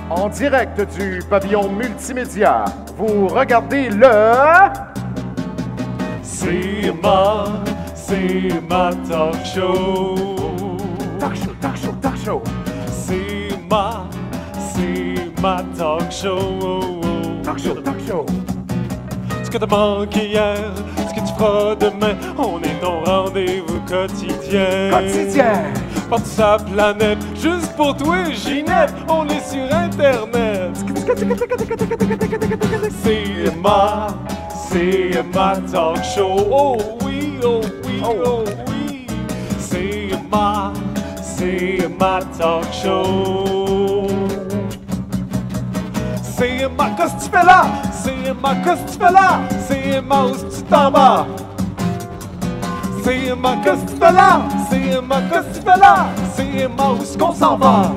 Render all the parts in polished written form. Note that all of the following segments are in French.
En direct du pavillon multimédia, vous regardez le... C'est ma talk show. Talk show, talk show, talk show. C'est ma talk show. Talk show, talk show. Ce que t'as manqué hier, ce que tu feras demain, on est ton rendez-vous quotidien. Quotidien. Porte sa planète, juste pour toi, Ginette, on est sur Internet. C'est ma talk show. Oh oui, oh oui, oh oui. C'est ma talk show. C'est ma, qu'est-ce que tu fais là? C'est ma, qu'est-ce que tu fais là? C'est ma, où tu t'en vas? C'est ma, qu'est-ce que tu fais là? C'est ma, qu'est-ce que tu fais là? C'est ma, où est-ce qu'on s'en va?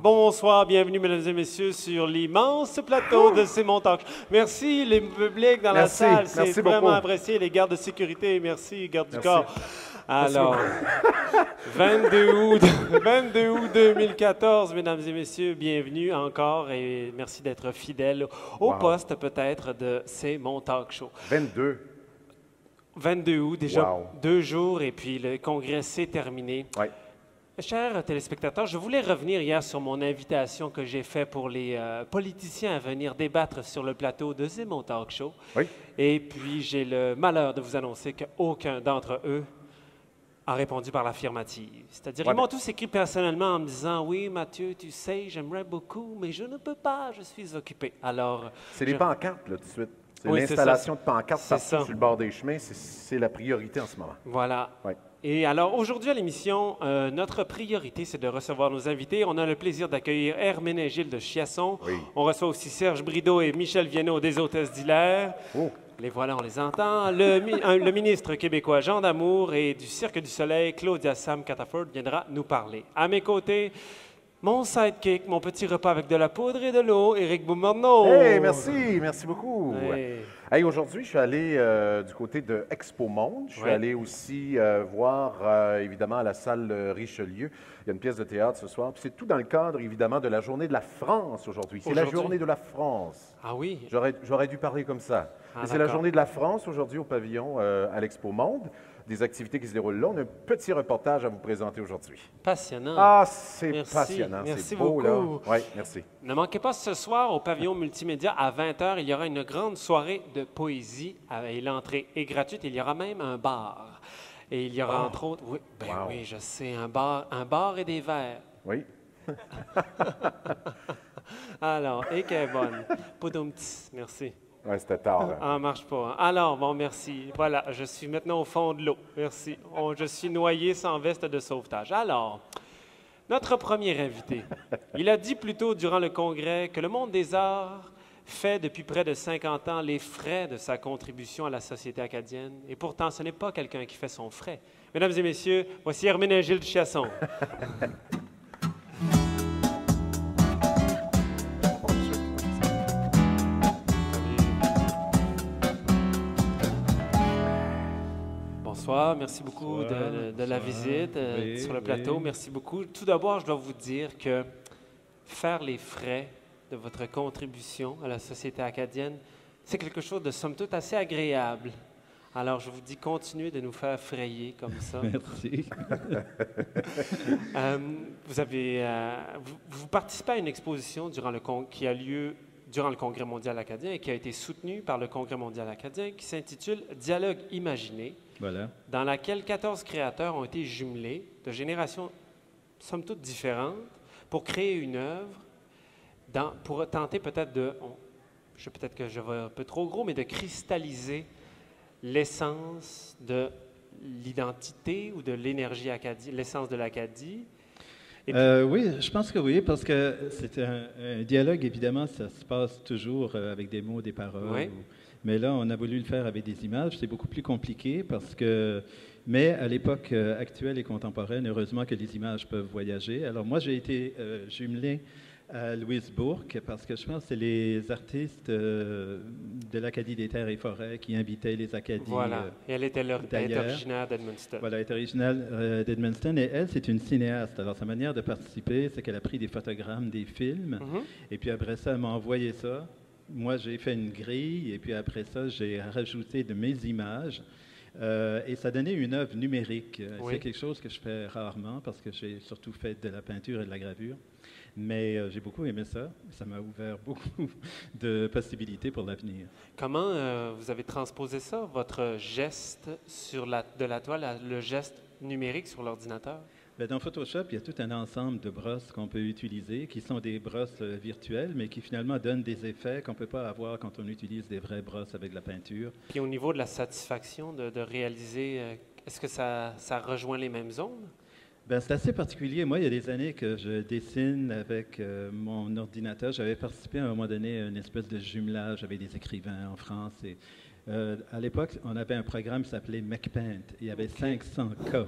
Bonsoir, bienvenue mesdames et messieurs sur l'immense plateau de C'est mon talk. Merci les publics dans la salle, c'est vraiment apprécié, les gardes de sécurité, merci gardes du corps. Alors, 22 août 2014, mesdames et messieurs, bienvenue encore et merci d'être fidèles au poste peut-être de C'est mon talk show. 22 août, déjà 2 jours et puis le congrès s'est terminé. Oui. Chers téléspectateurs, je voulais revenir hier sur mon invitation que j'ai faite pour les politiciens à venir débattre sur le plateau de C'est mon talk show. Oui. Et puis, j'ai le malheur de vous annoncer qu'aucun d'entre eux a répondu par l'affirmative. C'est-à-dire, ils m'ont tous écrit personnellement en me disant « Oui, Mathieu, tu sais, j'aimerais beaucoup, mais je ne peux pas, je suis occupé. » Alors, c'est les pancartes, là, tout de suite. C'est oui, l'installation de pancartes partout ça. sur le bord des chemins. C'est la priorité en ce moment. Voilà. Oui. Et alors, aujourd'hui à l'émission, notre priorité, c'est de recevoir nos invités. On a le plaisir d'accueillir Herménégilde de Chiasson. Oui. On reçoit aussi Serge Brideau et Michel Viennot des Hôtesses d'Hilaire. Oh. Les voilà, on les entend. Le ministre québécois Jean Damour et du Cirque du Soleil, Claudia Sam Cataford, viendra nous parler. À mes côtés, mon sidekick, mon petit repas avec de la poudre et de l'eau, Éric Beaumorneau. Hey, merci beaucoup. Hey. Hey, aujourd'hui, je suis allé du côté de Expo Monde. Je suis allé aussi voir, évidemment, à la salle Richelieu. Il y a une pièce de théâtre ce soir. Puis c'est tout dans le cadre, évidemment, de la Journée de la France aujourd'hui. C'est la Journée de la France. Ah oui? J'aurais dû parler comme ça. C'est la Journée de la France aujourd'hui au pavillon à l'Expo Monde. Des activités qui se déroulent là. On a un petit reportage à vous présenter aujourd'hui. Passionnant. Ah, c'est passionnant. Merci beau, beaucoup. Là. Oui, merci. Ne manquez pas ce soir au pavillon multimédia à 20h. Il y aura une grande soirée de poésie et l'entrée est gratuite. Il y aura même un bar. Et il y aura entre autres... Oui, oui, je sais, un bar et des verres. Oui. Alors, et qu'elle est bonne. Poudoum-tis, merci. Oui, c'était tard. Hein. Ah, marche pas. Hein? Alors, bon, merci. Voilà, je suis maintenant au fond de l'eau. Merci. Je suis noyé sans veste de sauvetage. Alors, notre premier invité, il a dit plus tôt durant le congrès que le monde des arts fait depuis près de 50 ans les frais de sa contribution à la société acadienne. Et pourtant, ce n'est pas quelqu'un qui fait son frais. Mesdames et messieurs, voici Herménégilde Chiasson. Bonsoir, merci beaucoup de la visite sur le plateau. Merci beaucoup. Tout d'abord, je dois vous dire que faire les frais de votre contribution à la société acadienne, c'est quelque chose de somme toute assez agréable. Alors, je vous dis, continuez de nous faire frayer comme ça. Merci. Vous participez à une exposition qui a lieu durant le Congrès mondial acadien et qui a été soutenue par le Congrès mondial acadien, qui s'intitule « Dialogue imaginé », dans laquelle 14 créateurs ont été jumelés de générations somme toute différentes pour créer une œuvre, pour tenter peut-être peut-être que je vais un peu trop gros, mais de cristalliser l'essence de l'identité ou de l'énergie acadienne, l'essence de l'Acadie. Oui, je pense que oui, parce que c'est un dialogue, évidemment, ça se passe toujours avec des mots, des paroles. Oui. Mais là, on a voulu le faire avec des images. C'est beaucoup plus compliqué parce que... Mais à l'époque actuelle et contemporaine, heureusement que les images peuvent voyager. Alors moi, j'ai été jumelé à Louise Bourque, parce que je pense que c'est les artistes de l'Acadie des Terres et Forêts qui invitaient les Acadies. Voilà, et elle était originaire d'Edmundston. Voilà, elle est originaire d'Edmundston, et elle, c'est une cinéaste. Alors, sa manière de participer, c'est qu'elle a pris des photogrammes des films, et puis après ça, elle m'a envoyé ça. Moi, j'ai fait une grille, et puis après ça, j'ai rajouté de mes images. Et ça donnait une œuvre numérique. C'est quelque chose que je fais rarement, parce que j'ai surtout fait de la peinture et de la gravure. Mais j'ai beaucoup aimé ça. Ça m'a ouvert beaucoup de possibilités pour l'avenir. Comment vous avez transposé ça, votre geste de la toile, le geste numérique sur l'ordinateur? Bien, dans Photoshop, il y a tout un ensemble de brosses qu'on peut utiliser, qui sont des brosses virtuelles, mais qui finalement donnent des effets qu'on ne peut pas avoir quand on utilise des vraies brosses avec de la peinture. Puis au niveau de la satisfaction de réaliser, est-ce que ça rejoint les mêmes zones? Bien, c'est assez particulier. Moi, il y a des années que je dessine avec mon ordinateur. J'avais participé à un moment donné à une espèce de jumelage avec des écrivains en France. Et, à l'époque, on avait un programme qui s'appelait MacPaint. Il y avait 500 cas.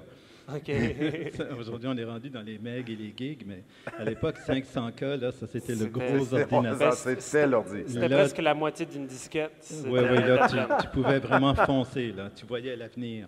Aujourd'hui, on est rendu dans les megs et les gigs, mais à l'époque, 500K, là, ça, c'était le gros ordinateur. C'était l'ordi. C'était presque la moitié d'une disquette. Oui, là, tu pouvais vraiment foncer, là. Tu voyais l'avenir.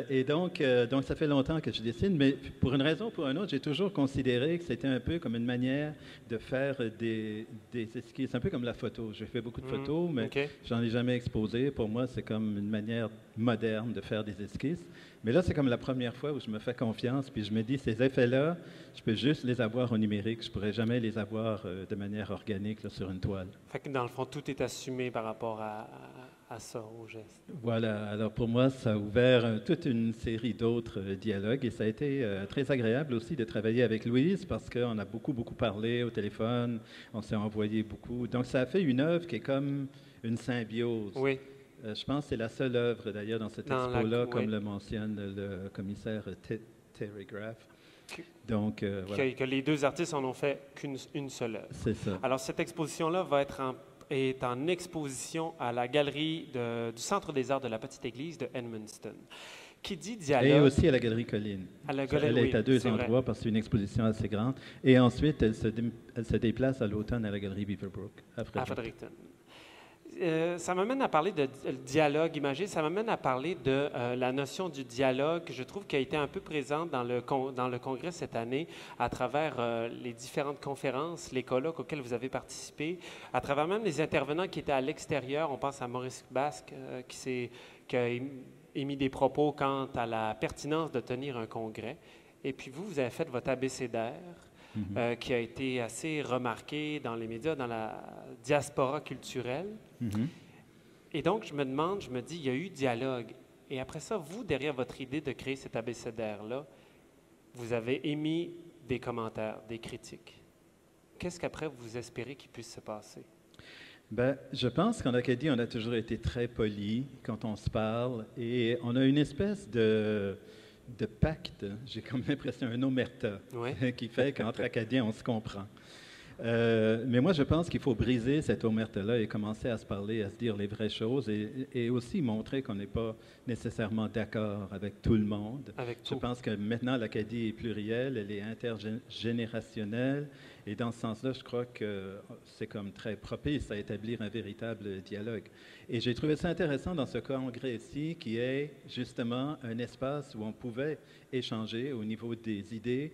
Et donc, ça fait longtemps que je dessine, mais pour une raison ou pour une autre, j'ai toujours considéré que c'était un peu comme une manière de faire des esquisses, un peu comme la photo. J'ai fait beaucoup de photos, mais j'en ai jamais exposé. Pour moi, c'est comme une manière moderne de faire des esquisses. Mais là, c'est comme la première fois où je me fais confiance, puis je me dis, ces effets-là, je peux juste les avoir au numérique. Je ne pourrais jamais les avoir de manière organique là, sur une toile. Fait que dans le fond, tout est assumé par rapport à ça, au geste. Voilà. Alors pour moi, ça a ouvert toute une série d'autres dialogues, et ça a été très agréable aussi de travailler avec Louise, parce qu'on a beaucoup parlé au téléphone, on s'est envoyé beaucoup. Donc ça a fait une œuvre qui est comme une symbiose. Oui. Je pense que c'est la seule œuvre, d'ailleurs, dans cette expo-là, comme le mentionne le commissaire Terry Graff. Donc, voilà. Que les deux artistes en ont fait qu'une seule œuvre. C'est ça. Alors, cette exposition-là est en exposition à la galerie du Centre des arts de la Petite Église de Edmundston. Qui dit dialogue... Et aussi à la Galerie Colline. À la galerie, elle est à deux endroits parce que c'est une exposition assez grande. Et ensuite, elle se déplace à l'automne à la Galerie Beaverbrook, à Fredericton. Ça m'amène à parler de dialogue imagé, ça m'amène à parler de la notion du dialogue, je trouve qui a été un peu présente dans le congrès cette année, à travers les différentes conférences, les colloques auxquels vous avez participé, à travers même les intervenants qui étaient à l'extérieur. On pense à Maurice Basque, qui a émis des propos quant à la pertinence de tenir un congrès. Et puis vous avez fait votre abécédaire, qui a été assez remarqué dans les médias, dans la diaspora culturelle. Et donc, je me dis, il y a eu dialogue. Et après ça, vous, derrière votre idée de créer cet abécédaire-là, vous avez émis des commentaires, des critiques. Qu'est-ce qu'après vous espérez qu'il puisse se passer? Bien, je pense qu'en Acadie, on a toujours été très poli quand on se parle, et on a une espèce de pacte, j'ai comme l'impression, un omerta, qui fait qu'entre Acadiens, on se comprend. Mais moi, je pense qu'il faut briser cette omerta-là et commencer à se parler, à se dire les vraies choses, et aussi montrer qu'on n'est pas nécessairement d'accord avec tout le monde. Je pense que maintenant, l'Acadie est plurielle, elle est intergénérationnelle, et dans ce sens-là, je crois que c'est comme très propice à établir un véritable dialogue. Et j'ai trouvé ça intéressant dans ce congrès-ci, qui est justement un espace où on pouvait échanger au niveau des idées,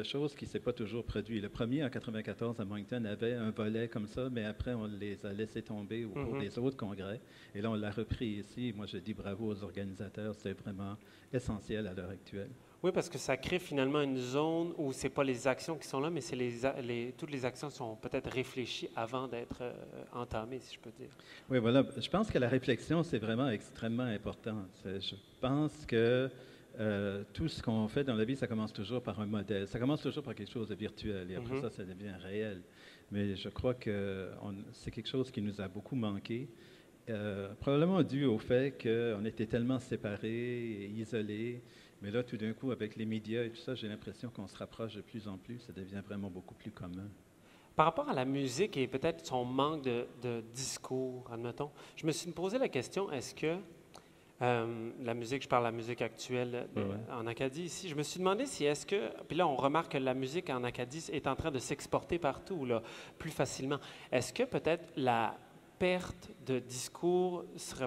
chose qui ne s'est pas toujours produite. Le premier, en 1994, à Moncton, avait un volet comme ça, mais après, on les a laissés tomber au cours des autres congrès. Et là, on l'a repris ici. Moi, je dis bravo aux organisateurs. C'est vraiment essentiel à l'heure actuelle. Oui, parce que ça crée finalement une zone où ce n'est pas les actions qui sont là, mais c'est toutes les actions sont peut-être réfléchies avant d'être entamées, si je peux dire. Oui, voilà. Je pense que la réflexion, c'est vraiment extrêmement important. Je pense que tout ce qu'on fait dans la vie, ça commence toujours par un modèle. Ça commence toujours par quelque chose de virtuel, et après ça devient réel. Mais je crois que c'est quelque chose qui nous a beaucoup manqué, probablement dû au fait qu'on était tellement séparés et isolés. Mais là, tout d'un coup, avec les médias et tout ça, j'ai l'impression qu'on se rapproche de plus en plus. Ça devient vraiment beaucoup plus commun. Par rapport à la musique et peut-être son manque de discours, admettons, je me suis posé la question, est-ce que La musique, je parle de la musique actuelle en Acadie ici. Je me suis demandé si est-ce que... Puis là, on remarque que la musique en Acadie est en train de s'exporter partout, là, plus facilement. Est-ce que peut-être la perte de discours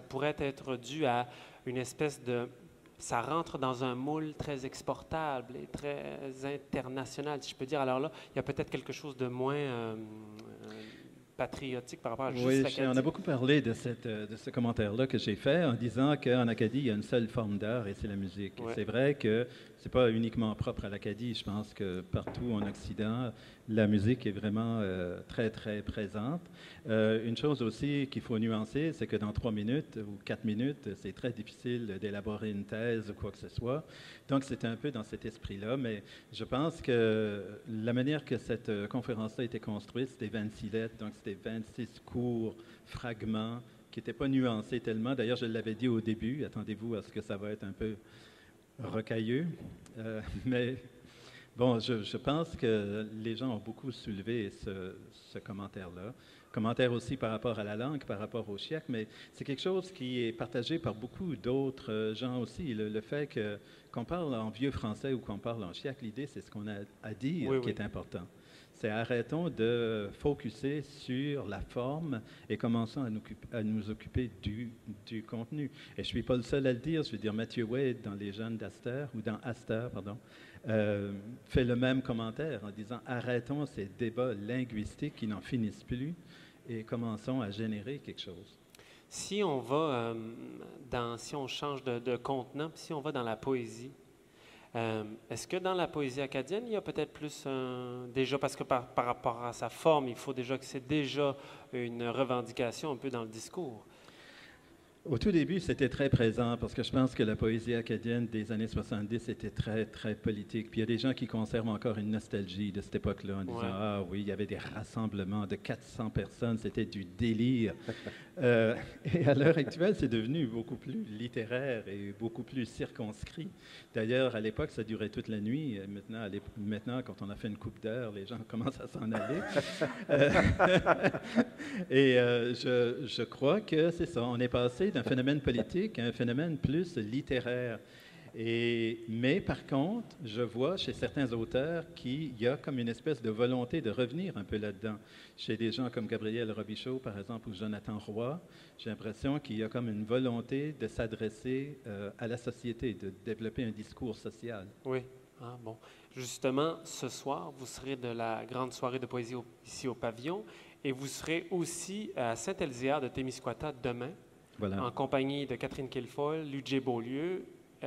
pourrait être due à une espèce de... Ça rentre dans un moule très exportable et très international, si je peux dire. Alors là, il y a peut-être quelque chose de moins... patriotique par rapport à juste l'Acadie. On a beaucoup parlé de ce commentaire-là que j'ai fait en disant qu'en Acadie, il y a une seule forme d'art et c'est la musique. Ouais. C'est vrai que ce n'est pas uniquement propre à l'Acadie. Je pense que partout en Occident, la musique est vraiment très, très présente. Une chose aussi qu'il faut nuancer, c'est que dans 3 minutes ou 4 minutes, c'est très difficile d'élaborer une thèse ou quoi que ce soit. Donc, c'est un peu dans cet esprit-là. Mais je pense que la manière que cette conférence-là a été construite, c'était 26 lettres, donc c'était 26 courts fragments qui n'étaient pas nuancés tellement. D'ailleurs, je l'avais dit au début, attendez-vous à ce que ça va être un peu rocailleux. Mais bon, je pense que les gens ont beaucoup soulevé ce commentaire-là. Commentaire aussi par rapport à la langue, par rapport au chiac, mais c'est quelque chose qui est partagé par beaucoup d'autres gens aussi. Le fait qu'on parle en vieux français ou qu'on parle en chiac, l'idée, c'est ce qu'on a à dire qui est important. C'est arrêtons de focusser sur la forme et commençons à nous occuper du contenu. Et je ne suis pas le seul à le dire. Je veux dire, Matthew Wade, dans Les Jeunes d'Astor, ou dans Astor, pardon, fait le même commentaire en disant arrêtons ces débats linguistiques qui n'en finissent plus et commençons à générer quelque chose. Si on va si on change de contenant, si on va dans la poésie, est-ce que dans la poésie acadienne, il y a peut-être plus déjà, parce que par rapport à sa forme, il faut déjà que c'est déjà une revendication un peu dans le discours. Au tout début, c'était très présent parce que je pense que la poésie acadienne des années 70 était très, très politique. Puis il y a des gens qui conservent encore une nostalgie de cette époque-là en disant « Ah oui, il y avait des rassemblements de 400 personnes, c'était du délire. » Et à l'heure actuelle, c'est devenu beaucoup plus littéraire et beaucoup plus circonscrit. D'ailleurs, à l'époque, ça durait toute la nuit. Maintenant, quand on a fait une coupe d'heure, les gens commencent à s'en aller. Et je crois que c'est ça. On est passé d'un phénomène politique à un phénomène plus littéraire. Mais par contre, je vois chez certains auteurs qu'il y a comme une espèce de volonté de revenir un peu là-dedans. Chez des gens comme Gabriel Robichaud, par exemple, ou Jonathan Roy, j'ai l'impression qu'il y a comme une volonté de s'adresser à la société, de développer un discours social. Oui. Ah, bon. Justement, ce soir, vous serez de la grande soirée de poésie ici au Pavillon et vous serez aussi à Saint-Elzéar de Témiscouata demain. Voilà. En compagnie de Catherine Kilfoyle, Ludger Beaulieu,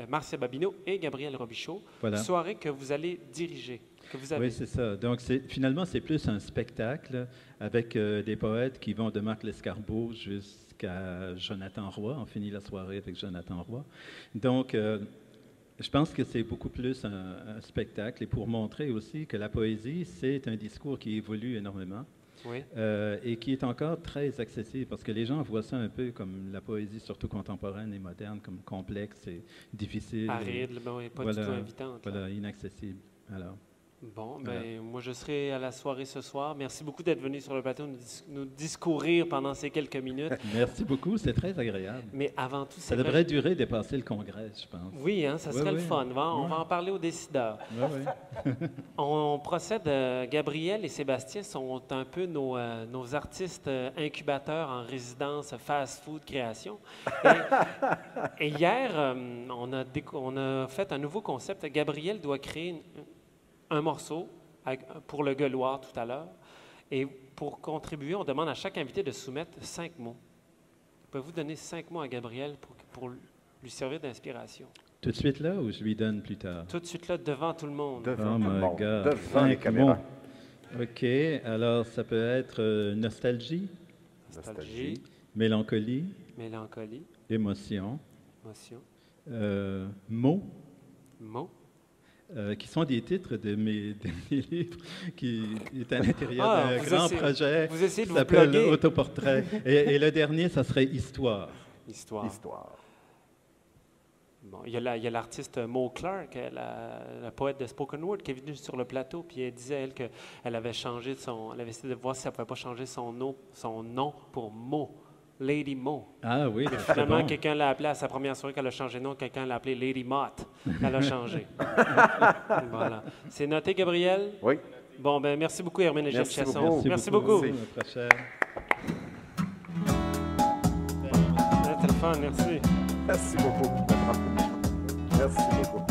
Marcia Babineau et Gabriel Robichaud. Voilà. Soirée que vous allez diriger. Que vous avez. Oui, c'est ça. Donc, finalement, c'est plus un spectacle avec des poètes qui vont de Marc Lescarbot jusqu'à Jonathan Roy. On finit la soirée avec Jonathan Roy. Donc, je pense que c'est beaucoup plus un spectacle et pour montrer aussi que la poésie, c'est un discours qui évolue énormément. Oui. Et qui est encore très accessible, parce que les gens voient ça un peu comme la poésie, surtout contemporaine et moderne, comme complexe et difficile. Aride, pas du tout invitante. Voilà, inaccessible. Alors. Bon, bien, moi, je serai à la soirée ce soir. Merci beaucoup d'être venu sur le plateau nous discourir pendant ces quelques minutes. Merci beaucoup, c'est très agréable. Mais avant tout, ça devrait durer dépasser le congrès, je pense. Oui, hein, ça serait le fun. On va en parler aux décideurs. On procède. Gabriel et Sébastien sont un peu nos artistes incubateurs en résidence fast-food création. Et hier, on a fait un nouveau concept. Gabriel doit créer un morceau pour le gueuloir tout à l'heure. Et pour contribuer, on demande à chaque invité de soumettre 5 mots. Pouvez-vous donner 5 mots à Gabriel pour lui servir d'inspiration? Tout de suite là ou je lui donne plus tard? Tout de suite là, devant tout le monde. Devant tout le monde. Devant les caméras. OK. Alors, ça peut être nostalgie. Nostalgie. Mélancolie. Mélancolie. Émotion. Émotion. Mots. Mots. Qui sont des titres de mes livres qui est à l'intérieur d'un grand projet qui s'appelle Autoportrait. Et le dernier, ça serait Histoire. Histoire. Bon, il y a l'artiste Mo Clark, la poète de spoken word, qui est venue sur le plateau, puis elle disait, elle, qu'elle avait changé elle avait essayé de voir si elle ne pouvait pas changer son nom pour Mo Lady Mo. Ah oui, Finalement, bon. quelqu'un l'a appelée à sa première soirée qu'elle a changé de nom. Quelqu'un l'a appelée Lady Mott. Elle a changé. Voilà. C'est noté, Gabriel? Oui. Bon, ben merci beaucoup, Hermine et Gilles Chasson. Beaucoup. Merci beaucoup. Merci. À la prochaine. C'était le fun, merci. Merci beaucoup. Merci beaucoup.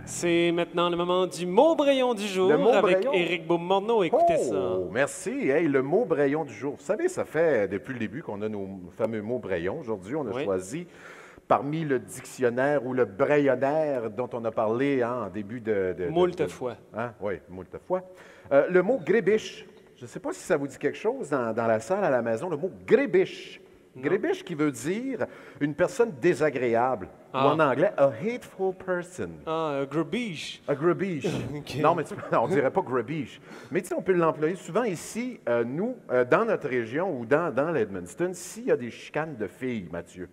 C'est maintenant le moment du mot braillon du jour avec Éric Beaumorneau. Écoutez ça. Merci. Hey, le mot braillon du jour. Vous savez, ça fait depuis le début qu'on a nos fameux mots brayons. Aujourd'hui, on a choisi parmi le dictionnaire ou le brayonnaire dont on a parlé en début de moult fois. Hein? Oui, moult fois. Le mot grébiche. Je ne sais pas si ça vous dit quelque chose dans la salle à la maison, le mot grébiche. Grébiche qui veut dire une personne désagréable. Ou en anglais, a hateful person. Ah, grubiche. A grubiche. Okay. Non, mais on ne dirait pas grubiche. Mais tu sais, on peut l'employer souvent ici, nous, dans notre région ou dans l'Edmundston, s'il y a des chicanes de filles, Mathieu.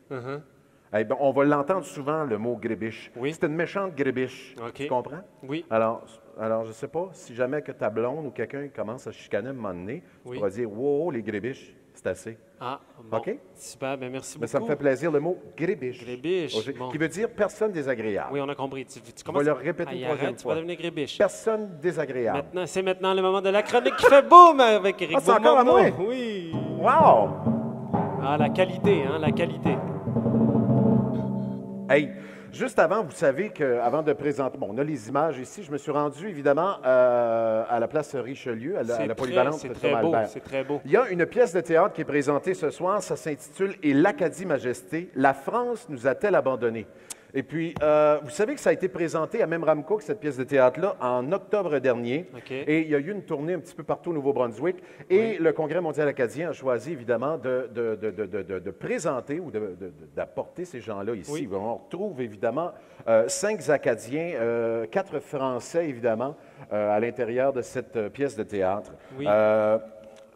Eh bien, on va l'entendre souvent, le mot grébiche. Oui. C'est une méchante grébiche. Tu comprends? Oui. Alors je ne sais pas, si jamais que ta blonde ou quelqu'un commence à chicaner à un moment donné, tu pourras dire « Wow, les grébiches, c'est assez. » Ah, bon. OK? Super, bien merci beaucoup. Ça me fait plaisir, le mot grébiche. Grébiche. Bon. Qui veut dire personne désagréable. Oui, on a compris. Tu commences à le répéter une troisième fois. Tu vas devenir grébiche. Personne désagréable. C'est maintenant le moment de la chronique qui fait boum avec Éric c'est encore à moi? Oui. Wow! Ah, la qualité, hein, la qualité. Hey, juste avant, vous savez qu'avant de présenter... Bon, on a les images ici. Je me suis rendu, évidemment, à la place Richelieu, à la polyvalente. C'est très beau, c'est très beau. Il y a une pièce de théâtre qui est présentée ce soir. Ça s'intitule « Et l'Acadie Majesté, la France nous a-t-elle abandonnés ?» Et puis, vous savez que ça a été présenté à Memramcook, cette pièce de théâtre-là, en octobre dernier. Et il y a eu une tournée un petit peu partout au Nouveau-Brunswick. Et le Congrès mondial acadien a choisi, évidemment, de présenter ou d'apporter ces gens-là ici. On retrouve, évidemment, 5 Acadiens, 4 Français, évidemment, à l'intérieur de cette pièce de théâtre.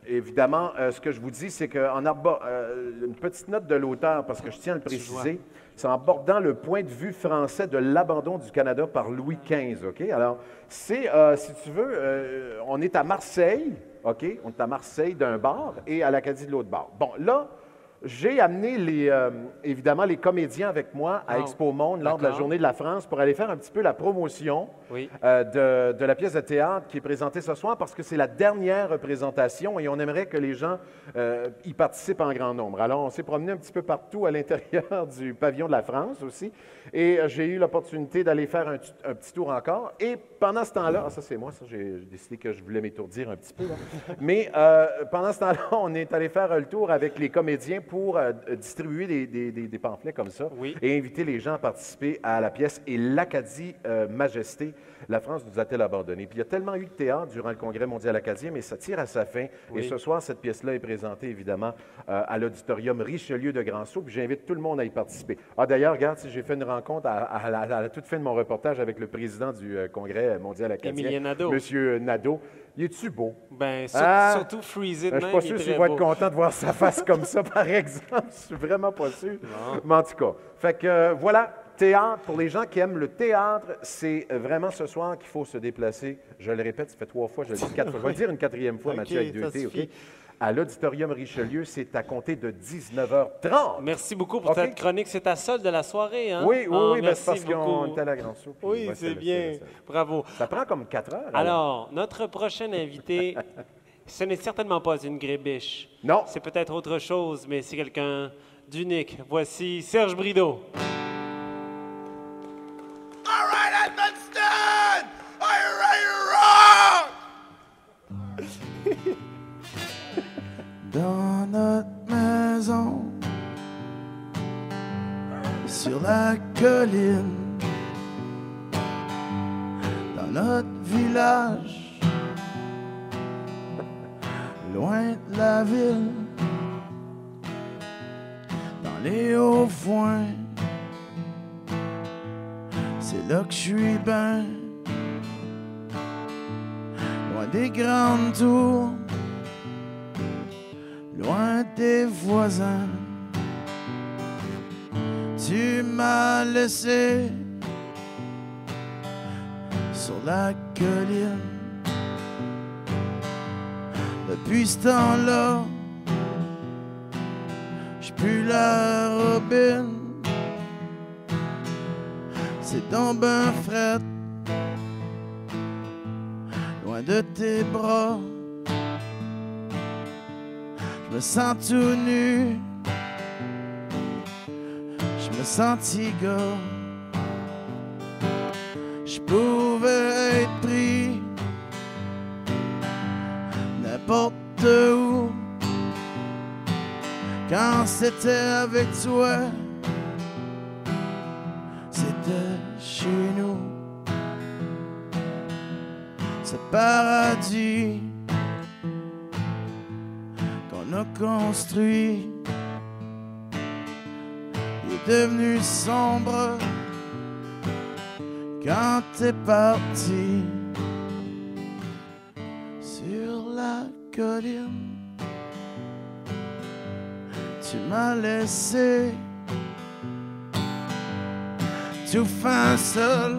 Évidemment, ce que je vous dis, c'est qu'en une petite note de l'auteur, parce que je tiens à le préciser, c'est en abordant le point de vue français de l'abandon du Canada par Louis XV, OK? Alors, c'est, si tu veux, on est à Marseille, OK? On est à Marseille d'un bar et à l'Acadie de l'autre bar. Bon, là, j'ai amené évidemment les comédiens avec moi à Expo Monde lors de la Journée de la France pour aller faire un petit peu la promotion de la pièce de théâtre qui est présentée ce soir parce que c'est la dernière représentation et on aimerait que les gens y participent en grand nombre. Alors, on s'est promené un petit peu partout à l'intérieur du pavillon de la France aussi et j'ai eu l'opportunité d'aller faire un petit tour encore. Et pendant ce temps-là, ça c'est moi, ça j'ai décidé que je voulais m'étourdir un petit peu, là. Mais pendant ce temps-là, on est allé faire le tour avec les comédiens pour distribuer des pamphlets comme ça et inviter les gens à participer à la pièce « Et l'Acadie Majesté, la France nous a-t-elle abandonnés ?» Puis il y a tellement eu de théâtre durant le Congrès mondial acadien, mais ça tire à sa fin. Et ce soir, cette pièce-là est présentée, évidemment, à l'auditorium Richelieu de Grand-Sault. Puis j'invite tout le monde à y participer. Ah, d'ailleurs, regarde, j'ai fait une rencontre à la toute fin de mon reportage avec le président du Congrès mondial acadien, Émilien Nadeau. M. Nadeau. Il est-tu beau? Bien, surtout freezé de même. Je ne suis pas sûr s'il va être content de voir sa face comme ça, par exemple. Je suis vraiment pas sûr. Non. Mais en tout cas, fait que voilà, théâtre, pour les gens qui aiment le théâtre, c'est vraiment ce soir qu'il faut se déplacer. Je le répète, ça fait 3 fois, je le dis 4 fois. Je vais le dire une 4e fois, Mathieu, avec 2 T, OK? À l'Auditorium Richelieu, c'est à compter de 19h30. Merci beaucoup pour cette chronique. C'est ta solde de la soirée, hein? Oui, c'est parce qu'on est à la Grand-Sault. Oui, c'est bien. Bravo. Ça prend comme 4 heures. Alors, notre prochain invité, ce n'est certainement pas une grébiche. Non. C'est peut-être autre chose, mais c'est quelqu'un d'unique. Voici Serge Brideau. All right, Edmundston! Are you ready to rock? Dans notre maison, sur la colline, dans notre village, loin de la ville, dans les hauts foins, c'est là que je suis ben, loin des grandes tours, loin des voisins. Tu m'as laissé sur la colline, Depuis ce temps-là, j'suis plus la robine. C'est donc ben fret, loin de tes bras. J'me sens tout nu, j'me sens petit gars. J'pouvais être pris n'importe où quand c'était avec toi. C'était chez nous, ce paradis qu'on a construit. Il est devenu sombre quand t'es parti. Sur la colline, tu m'as laissé tout fin seul,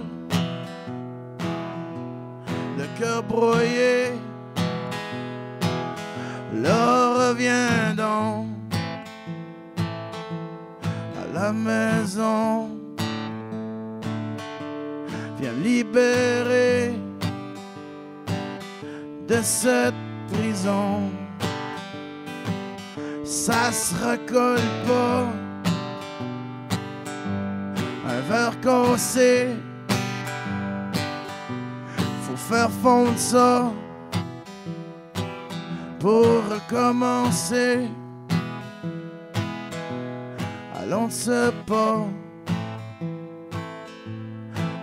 le cœur brouillé. Là, reviens donc à la maison. Viens me libérer de cette prison. Ça se recolle pas. Un verre cassé, faut faire fondre ça pour recommencer. Allons de ce pas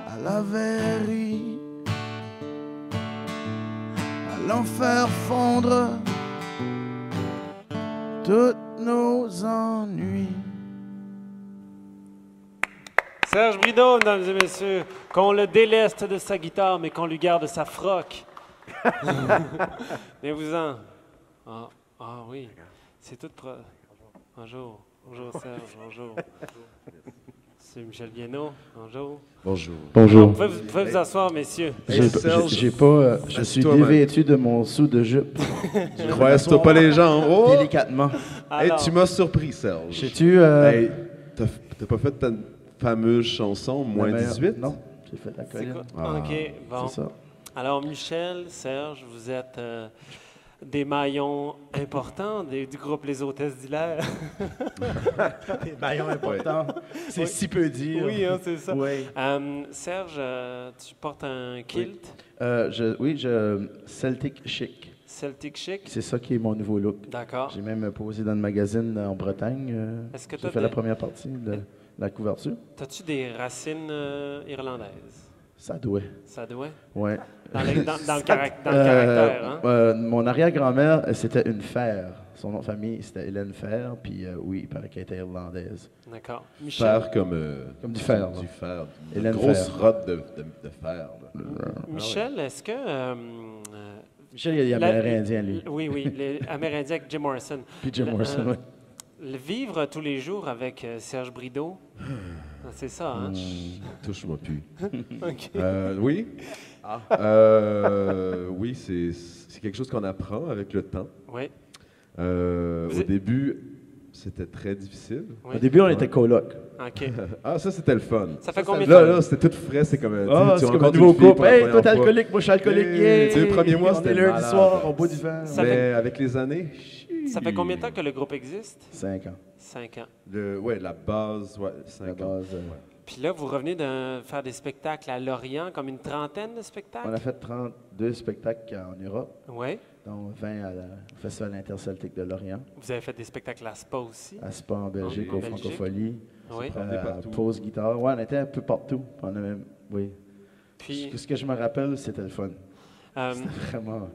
à la verrerie, allons faire fondre tous nos ennuis. Serge Brideau, mesdames et messieurs, qu'on le déleste de sa guitare, mais qu'on lui garde sa froc. Venez-vous-en. Ah oui, c'est tout pro... Bonjour. Bonjour Serge, bonjour. C'est Michel Bienot, bonjour. Bonjour. Bonjour. Vous pouvez vous asseoir, messieurs. Je suis dévêtu de mon sou de jupe. Je croyais que pas les jambes. Oh! Délicatement. Hey, tu m'as surpris, Serge. Sais-tu... Hey, t'as pas fait ta fameuse chanson, moins 18? Non, j'ai fait la colline. OK, bon. C'est ça. Alors, Michel, Serge, vous êtes des maillons importants du groupe Les Hôtesses d'Hilaire. Des maillons importants. C'est si peu dire. Oui, hein, c'est ça. Oui. Serge, tu portes un kilt? Oui, Celtic Chic. Celtic Chic? C'est ça qui est mon nouveau look. D'accord. J'ai même posé dans le magazine en Bretagne. Est-ce que j'ai fait la première partie de la couverture. As-tu des racines irlandaises? Ça doit. Ça doit? Oui. Dans le caractère, hein? Mon arrière-grand-mère, c'était une Fer. Son nom de famille, c'était Hélène Fer. Puis oui, il paraît qu'elle était irlandaise. D'accord. Fer comme du fer. Du fer. Une Hélène grosse Fer. rotte de fer. Michel, est-ce que... Michel, il est amérindien, lui. Oui, les Amérindiens avec Jim Morrison. Puis Jim Morrison, oui. Le vivre tous les jours avec Serge Brideau, c'est ça, hein? Touche-moi plus. OK. Oui. Oui, c'est quelque chose qu'on apprend avec le temps. Oui. Au début, c'était très difficile. Oui. Au début, on était coloc. OK. Ah, ça, c'était le fun. Ça fait combien de temps? Là, c'était tout frais. C'est comme c'est comme un nouveau couple. Hey, toi, t'es alcoolique, moi, je suis alcoolique. Tu sais, le premier mois, c'était lundi malade. soir, on boit du vin. Mais avec les années... Ça fait combien de temps que le groupe existe? 5 ans. 5 ans. La base, 5 ans. Puis là, vous revenez de faire des spectacles à Lorient, comme une trentaine de spectacles? On a fait 32 spectacles en Europe, Oui. dont 20 au Festival interceltique de Lorient, Vous avez fait des spectacles à Spa aussi? à Spa en Belgique, En au Belgique. Francophonie, Oui. partout. Pause Guitare. Ouais, on était un peu partout. On a même, oui. Puis, Ce que je me rappelle, c'était le fun. C'était vraiment...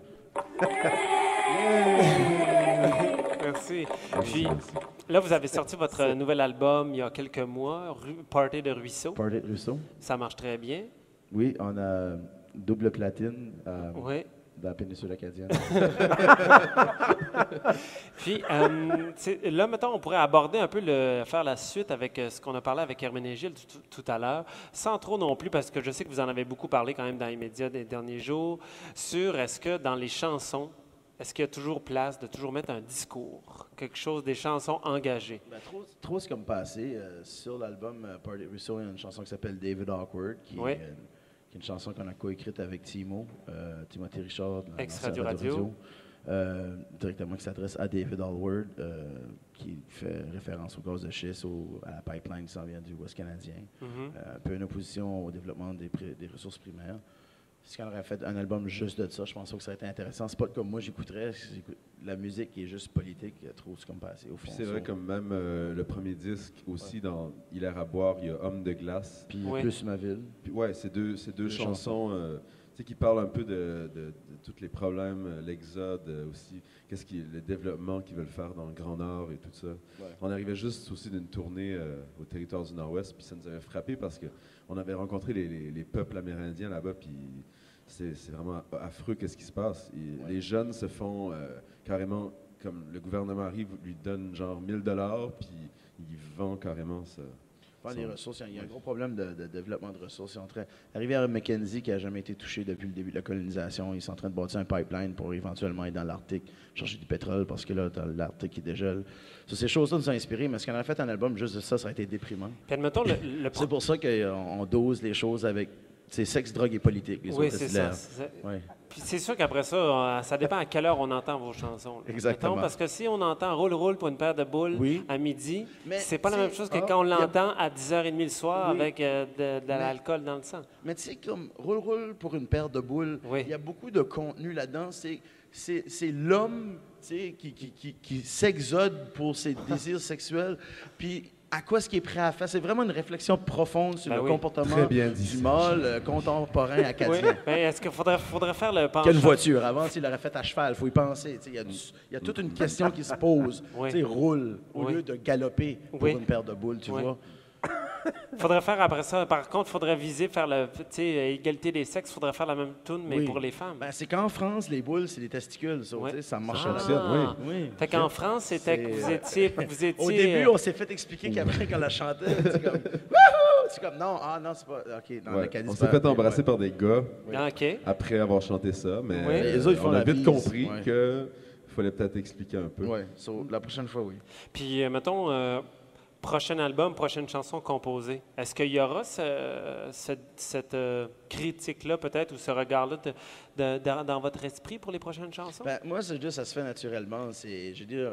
merci. Puis, là, vous avez sorti votre nouvel album il y a quelques mois, Party de Ruisseau. Party de Ruisseau. Ça marche très bien. Oui, on a double platine Oui. dans la péninsule acadienne. Puis, là, mettons, on pourrait aborder un peu faire la suite avec ce qu'on a parlé avec Herménégilde tout à l'heure, sans trop non plus, parce que je sais que vous en avez beaucoup parlé quand même dans les médias des derniers jours, sur est-ce que dans les chansons, est-ce qu'il y a toujours place de toujours mettre un discours, quelque chose, des chansons engagées? Ben, trop c'est comme passé. Sur l'album Party Russo, il y a une chanson qui s'appelle David Awkward, qui est une chanson qu'on a coécrite avec Timothée Richard, ex-Radio Radio. Directement qui s'adresse à David Allward, qui fait référence au gaz de schiste, à la pipeline qui s'en vient du Ouest canadien. Un peu une opposition au développement des ressources primaires. Si on aurait fait un album juste de ça, je pense que ça aurait été intéressant. C'est pas comme moi j'écouterais. La musique qui est juste politique, trop c'est comme passé au fond. C'est vrai, comme même le premier disque aussi, dans Il air à boire, il y a Homme de glace. Puis Plus ma ville. Oui, c'est deux chansons qui parlent un peu de tous les problèmes, l'exode aussi, le développement qu'ils veulent faire dans le Grand Nord et tout ça. Ouais. On arrivait juste aussi d'une tournée au territoire du Nord-Ouest, puis ça nous avait frappé parce qu'on avait rencontré les peuples amérindiens là-bas, puis c'est vraiment affreux qu'est-ce qui se passe. Les jeunes se font carrément, comme le gouvernement arrive, lui donne genre 1 000 $, puis il vend carrément ça. Les ressources, il y a un gros problème de développement de ressources. La rivière Mackenzie, qui n'a jamais été touchée depuis le début de la colonisation, ils sont en train de bâtir un pipeline pour éventuellement aller dans l'Arctique, chercher du pétrole, parce que là, l'Arctique qui dégèle. Ces choses-là nous ont inspirés, mais si on a fait un album juste de ça, ça a été déprimant. C'est pour ça qu'on dose les choses avec sexe, drogue et politique. Oui, c'est ça. Puis c'est sûr qu'après ça, ça dépend à quelle heure on entend vos chansons. Exactement. Parce que si on entend Roule pour une paire de boules à midi, c'est pas la même chose que quand on l'entend à 10h30 le soir avec de l'alcool dans le sang. Mais tu sais, comme Roule pour une paire de boules, il y a beaucoup de contenu là-dedans. C'est l'homme qui s'exode pour ses désirs sexuels. Puis à quoi est-ce qu'il est prêt à faire? C'est vraiment une réflexion profonde sur le comportement du mâle contemporain acadien. Oui. Est-ce qu'il faudrait faire le penchant? Quelle voiture? Avant, il l'aurait fait à cheval, il faut y penser. Il y a toute une question qui se pose. Roule au lieu de galoper pour une paire de boules, tu vois. Il faudrait faire après ça. Par contre, il faudrait viser faire égalité des sexes. Il faudrait faire la même tune, mais pour les femmes. C'est qu'en France, les boules, c'est des testicules. Ça marche oui. Fait qu'en France, c'était que vous étiez... Au début, on s'est fait expliquer qu'après, quand on la chantait, c'est comme... C'est comme, non, c'est pas... OK, non, on s'est fait embrasser par des gars après avoir chanté ça, mais les autres, on a vite compris qu'il fallait peut-être expliquer un peu. Oui, la prochaine fois, oui. Puis, mettons... prochain album, prochaine chanson composée. Est-ce qu'il y aura cette critique-là, peut-être, ou ce regard-là dans votre esprit pour les prochaines chansons? Moi, c'est juste, ça se fait naturellement. Je veux dire,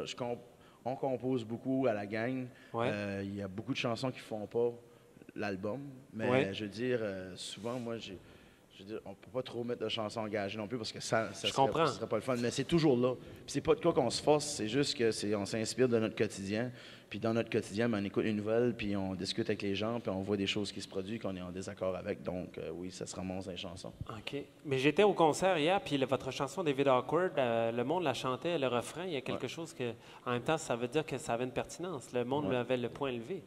on compose beaucoup à la gang. Il y a beaucoup de chansons qui ne font pas l'album. Mais je veux dire, souvent, moi, on ne peut pas trop mettre de chansons engagées non plus parce que ça serait pas le fun. Mais c'est toujours là. Puis c'est pas de quoi qu'on se force, c'est juste qu'on s'inspire de notre quotidien. Puis dans notre quotidien, on écoute une nouvelle, puis on discute avec les gens, puis on voit des choses qui se produisent qu'on est en désaccord avec. Donc oui, ça se ramasse dans les chansons. OK. Mais j'étais au concert hier, puis votre chanson David Awkward, le monde la chantait, le refrain, il y a quelque chose que... En même temps, ça veut dire que ça avait une pertinence. Le monde avait le point levé.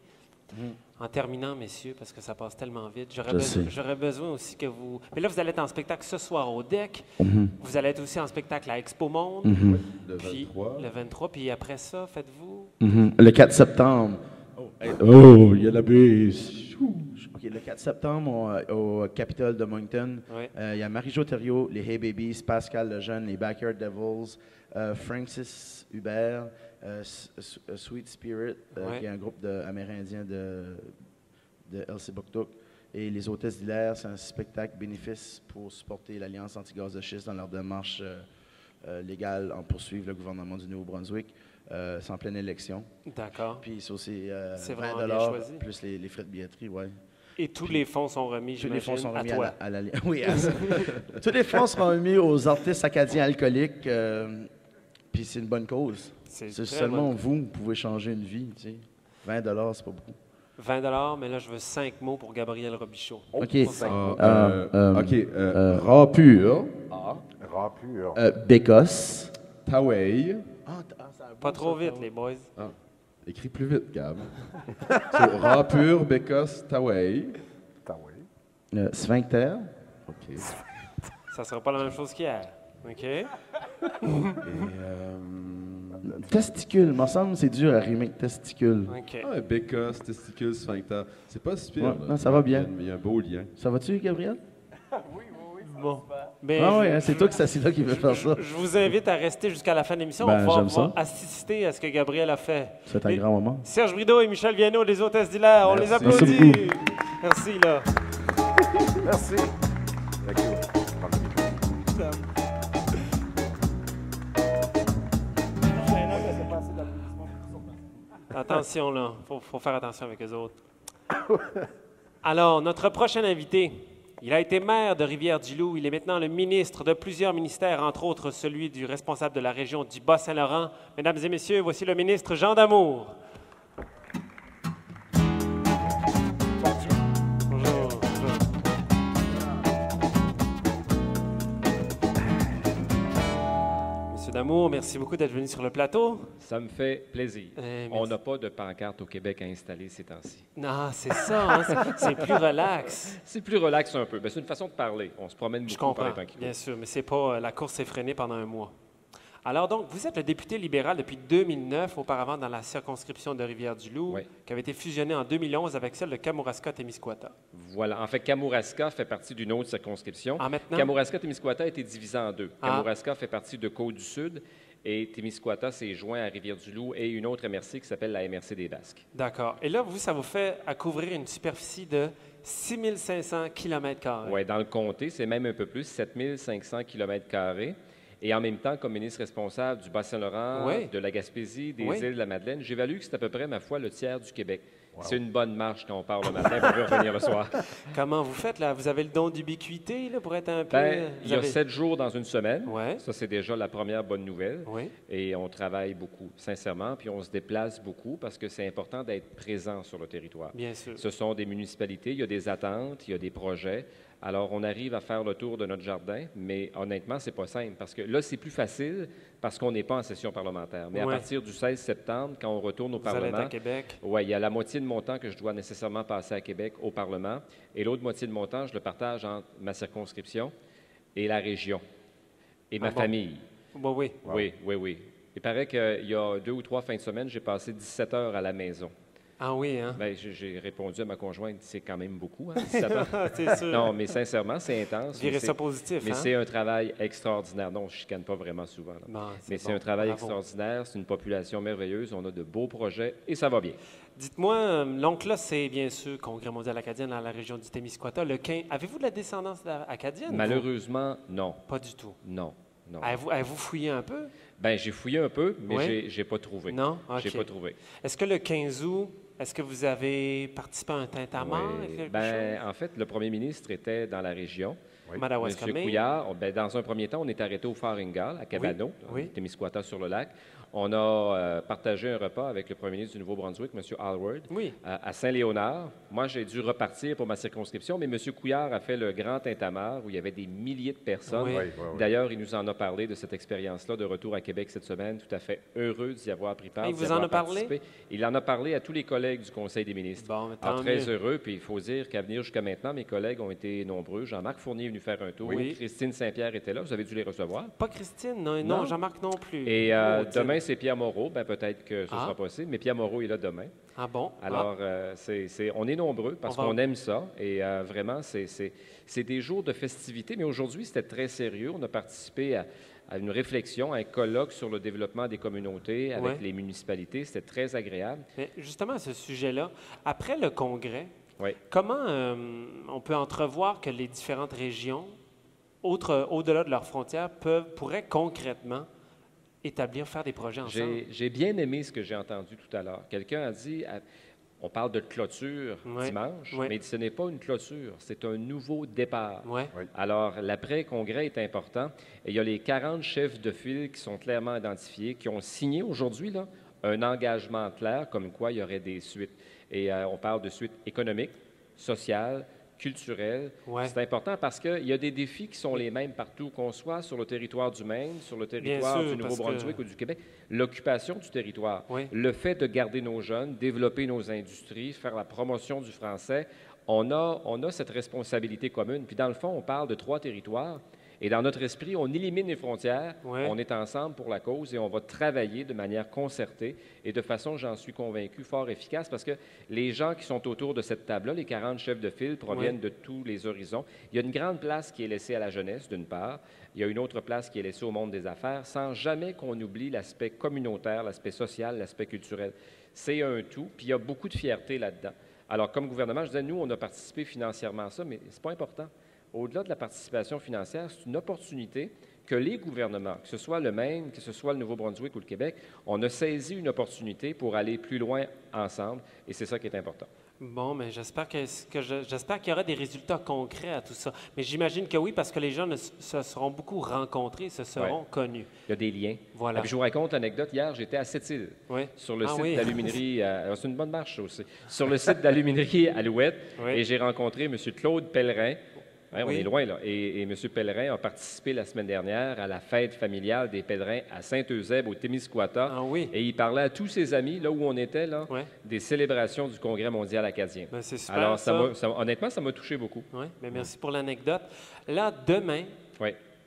En terminant, messieurs, parce que ça passe tellement vite, j'aurais besoin aussi que vous... Mais là, vous allez être en spectacle ce soir au DEC. Vous allez être aussi en spectacle à Expo Monde. Le 23. Le 23. Puis après ça, faites-vous... Le 4 septembre. Il y a la bise. Okay, le 4 septembre, au Capitole de Moncton, il y a Marie-Jo Thériault, les Hey Babies, Pascal Lejeune, les Backyard Devils, Francis Hubert, Sweet Spirit, qui est un groupe d'Amérindiens de Elsipogtog. Et les Hôtesses d'Hilaire, c'est un spectacle bénéfice pour supporter l'Alliance anti-gaz de schiste dans leur démarche légale en poursuivre le gouvernement du Nouveau-Brunswick. C'est en pleine élection. D'accord. Puis c'est aussi c'est 20 $ plus les frais de billetterie, Et tous les fonds sont remis, j'imagine, à toi. Oui, tous les fonds seront remis aux artistes acadiens alcooliques. Puis c'est une bonne cause. C'est seulement vous pouvez changer une vie. 20 $, c'est pas beaucoup. 20 $, mais là, je veux 5 mots pour Gabriel Robichaud. OK. Rapure. Rapure. Bécosse. Taway. Pas trop vite, les boys. Écris plus vite, Gab. Rapure, Bécosse, Taway. Sphincter. OK. Ça sera pas la même chose qu'hier. OK. Et testicule, il me semble c'est dur à rimer avec testicule. OK. Bécosse, testicule, sphincter. C'est pas si pire. Non, ça va bien. Il y a un beau lien. Ça va-tu, Gabriel? Oui, Bon. Oui, c'est toi qui veut faire ça. Je vous invite à rester jusqu'à la fin de l'émission. Ben, on va assister à ce que Gabriel a fait. C'est un grand moment. Serge Brideau et Michel Viano des Hôtesses d'Hilaire, on les applaudit. Merci, là. Merci. Attention, là. Faut faire attention avec eux autres. Alors, notre prochain invité, il a été maire de Rivière-du-Loup. Il est maintenant le ministre de plusieurs ministères, entre autres celui du responsable de la région du Bas-Saint-Laurent. Mesdames et messieurs, voici le ministre Jean Damour. Bonjour. Monsieur Damour, merci beaucoup d'être venu sur le plateau. Ça me fait plaisir. On n'a pas de pancarte au Québec à installer ces temps-ci. Non, c'est ça, hein, c'est plus relax. C'est plus relax un peu. C'est une façon de parler. On se promène beaucoup. Je comprends, bien sûr, mais c'est pas la course effrénée pendant un mois. Alors donc, vous êtes le député libéral depuis 2009, auparavant dans la circonscription de Rivière-du-Loup, qui avait été fusionnée en 2011 avec celle de Kamouraska-Témiscouata. Voilà. En fait, Kamouraska fait partie d'une autre circonscription. Kamouraska-Témiscouata a été divisée en deux. Kamouraska fait partie de Côte-du-Sud et Témiscouata s'est joint à Rivière-du-Loup et une autre MRC qui s'appelle la MRC des Basques. D'accord. Et là, vous, ça vous fait à couvrir une superficie de 6 500 km². Oui, dans le comté, c'est même un peu plus, 7 500 km². Et en même temps, comme ministre responsable du Bas-Saint-Laurent, de la Gaspésie, des îles de la Madeleine, j'évalue que c'est à peu près, ma foi, le tiers du Québec. Wow. C'est une bonne marche quand on part le matin pour revenir le soir. Comment vous faites, là? Vous avez le don d'ubiquité, là, pour être un peu... Il y a 7 jours dans une semaine. Ça, c'est déjà la première bonne nouvelle. Et on travaille beaucoup, sincèrement, puis on se déplace beaucoup parce que c'est important d'être présent sur le territoire. Bien sûr. Ce sont des municipalités, il y a des attentes, il y a des projets. Alors, on arrive à faire le tour de notre jardin, mais honnêtement, c'est pas simple parce que là, c'est plus facile parce qu'on n'est pas en session parlementaire. Mais à partir du 16 septembre, quand on retourne au Parlement... Vous allez être à Québec? Oui, il y a la moitié de mon temps que je dois nécessairement passer à Québec, au Parlement, et l'autre moitié de mon temps, je le partage entre ma circonscription et la région, et ma famille. Bon, oui. Oui. Il paraît qu'il y a 2 ou 3 fins de semaine, j'ai passé 17 heures à la maison. Ah oui, hein? Bien, j'ai répondu à ma conjointe, c'est quand même beaucoup, hein, 17 ans. C'est sûr. Non, mais sincèrement, c'est intense. Virez ça positif, mais c'est un travail extraordinaire. Non, je ne chicane pas vraiment souvent. Mais c'est un travail extraordinaire, c'est une population merveilleuse, on a de beaux projets et ça va bien. Dites-moi, l'oncle, c'est bien sûr Congrès mondial acadien dans la région du Témiscouata. Avez-vous de la descendance acadienne? Malheureusement, non. Pas du tout? Non. Avez-vous fouillé un peu? Bien, j'ai fouillé un peu, mais j'ai pas trouvé. Non? J'ai pas trouvé. Est-ce que le 15 août, est-ce que vous avez participé à un tintamarre? En fait, le premier ministre était dans la région. Madawaska-May. M. Couillard, dans un premier temps, on est arrêté au Fort Ingal, à Cabano, Témiscouata sur le lac. On a partagé un repas avec le premier ministre du Nouveau-Brunswick, M. Alward, à Saint-Léonard. Moi, j'ai dû repartir pour ma circonscription, mais M. Couillard a fait le grand tintamarre où il y avait des milliers de personnes. D'ailleurs, il nous en a parlé de cette expérience-là de retour à Québec cette semaine. Tout à fait heureux d'y avoir pris part. Il vous en a parlé? Il en a parlé à tous les collègues du Conseil des ministres. Très heureux. Puis il faut dire qu'à venir jusqu'à maintenant, mes collègues ont été nombreux. Jean-Marc Fournier est venu faire un tour. Christine Saint-Pierre était là. Vous avez dû les recevoir. Pas Christine, non. Jean-Marc non plus. Et demain, c'est Pierre Moreau. Peut-être que ce sera possible, mais Pierre Moreau est là demain. Ah bon? Alors, on est nombreux parce qu'on aime ça. Et vraiment, c'est des jours de festivité. Mais aujourd'hui, c'était très sérieux. On a participé à une réflexion, à un colloque sur le développement des communautés avec les municipalités. C'était très agréable. Mais justement, à ce sujet-là, après le Congrès, comment on peut entrevoir que les différentes régions, au-delà de leurs frontières, pourraient concrètement faire des projets ensemble? J'ai bien aimé ce que j'ai entendu tout à l'heure. Quelqu'un a dit, on parle de clôture dimanche, mais ce n'est pas une clôture, c'est un nouveau départ. Alors, l'après-congrès est important. Et il y a les 40 chefs de file qui sont clairement identifiés, qui ont signé aujourd'hui un engagement clair comme quoi il y aurait des suites. Et on parle de suites économiques, sociales, culturel. C'est important parce qu'il y a des défis qui sont les mêmes partout, qu'on soit sur le territoire du Maine, sur le territoire du Nouveau-Brunswick ou du Québec. L'occupation du territoire, le fait de garder nos jeunes, développer nos industries, faire la promotion du français, on a cette responsabilité commune. Puis dans le fond, on parle de 3 territoires Et dans notre esprit, on élimine les frontières, on est ensemble pour la cause et on va travailler de manière concertée et de façon, j'en suis convaincu, fort efficace parce que les gens qui sont autour de cette table-là, les 40 chefs de file, proviennent de tous les horizons. Il y a une grande place qui est laissée à la jeunesse, d'une part. Il y a une autre place qui est laissée au monde des affaires, sans jamais qu'on oublie l'aspect communautaire, l'aspect social, l'aspect culturel. C'est un tout, puis il y a beaucoup de fierté là-dedans. Alors, comme gouvernement, je disais, nous, on a participé financièrement à ça, mais ce n'est pas important. Au-delà de la participation financière, c'est une opportunité que les gouvernements, que ce soit le Maine, que ce soit le Nouveau-Brunswick ou le Québec, on a saisi une opportunité pour aller plus loin ensemble, et c'est ça qui est important. Bon, mais j'espère qu'il y aura des résultats concrets à tout ça. Mais j'imagine que oui, parce que les gens se seront beaucoup rencontrés, se seront connus. Il y a des liens. Voilà. Et puis je vous raconte l'anecdote. Hier, j'étais à Sept-Îles, sur le site d'aluminerie. C'est une bonne marche, ça aussi. Sur le site d'aluminerie Alouette, et j'ai rencontré M. Claude Pellerin. On est loin, là. Et M. Pellerin a participé la semaine dernière à la fête familiale des pèlerins à Saint-Eusèbe, au Témiscouata. Et il parlait à tous ses amis, là où on était, là, des célébrations du Congrès mondial acadien. Ben, c'est super. Alors, honnêtement, ça m'a touché beaucoup. Oui, mais merci pour l'anecdote. Là, demain,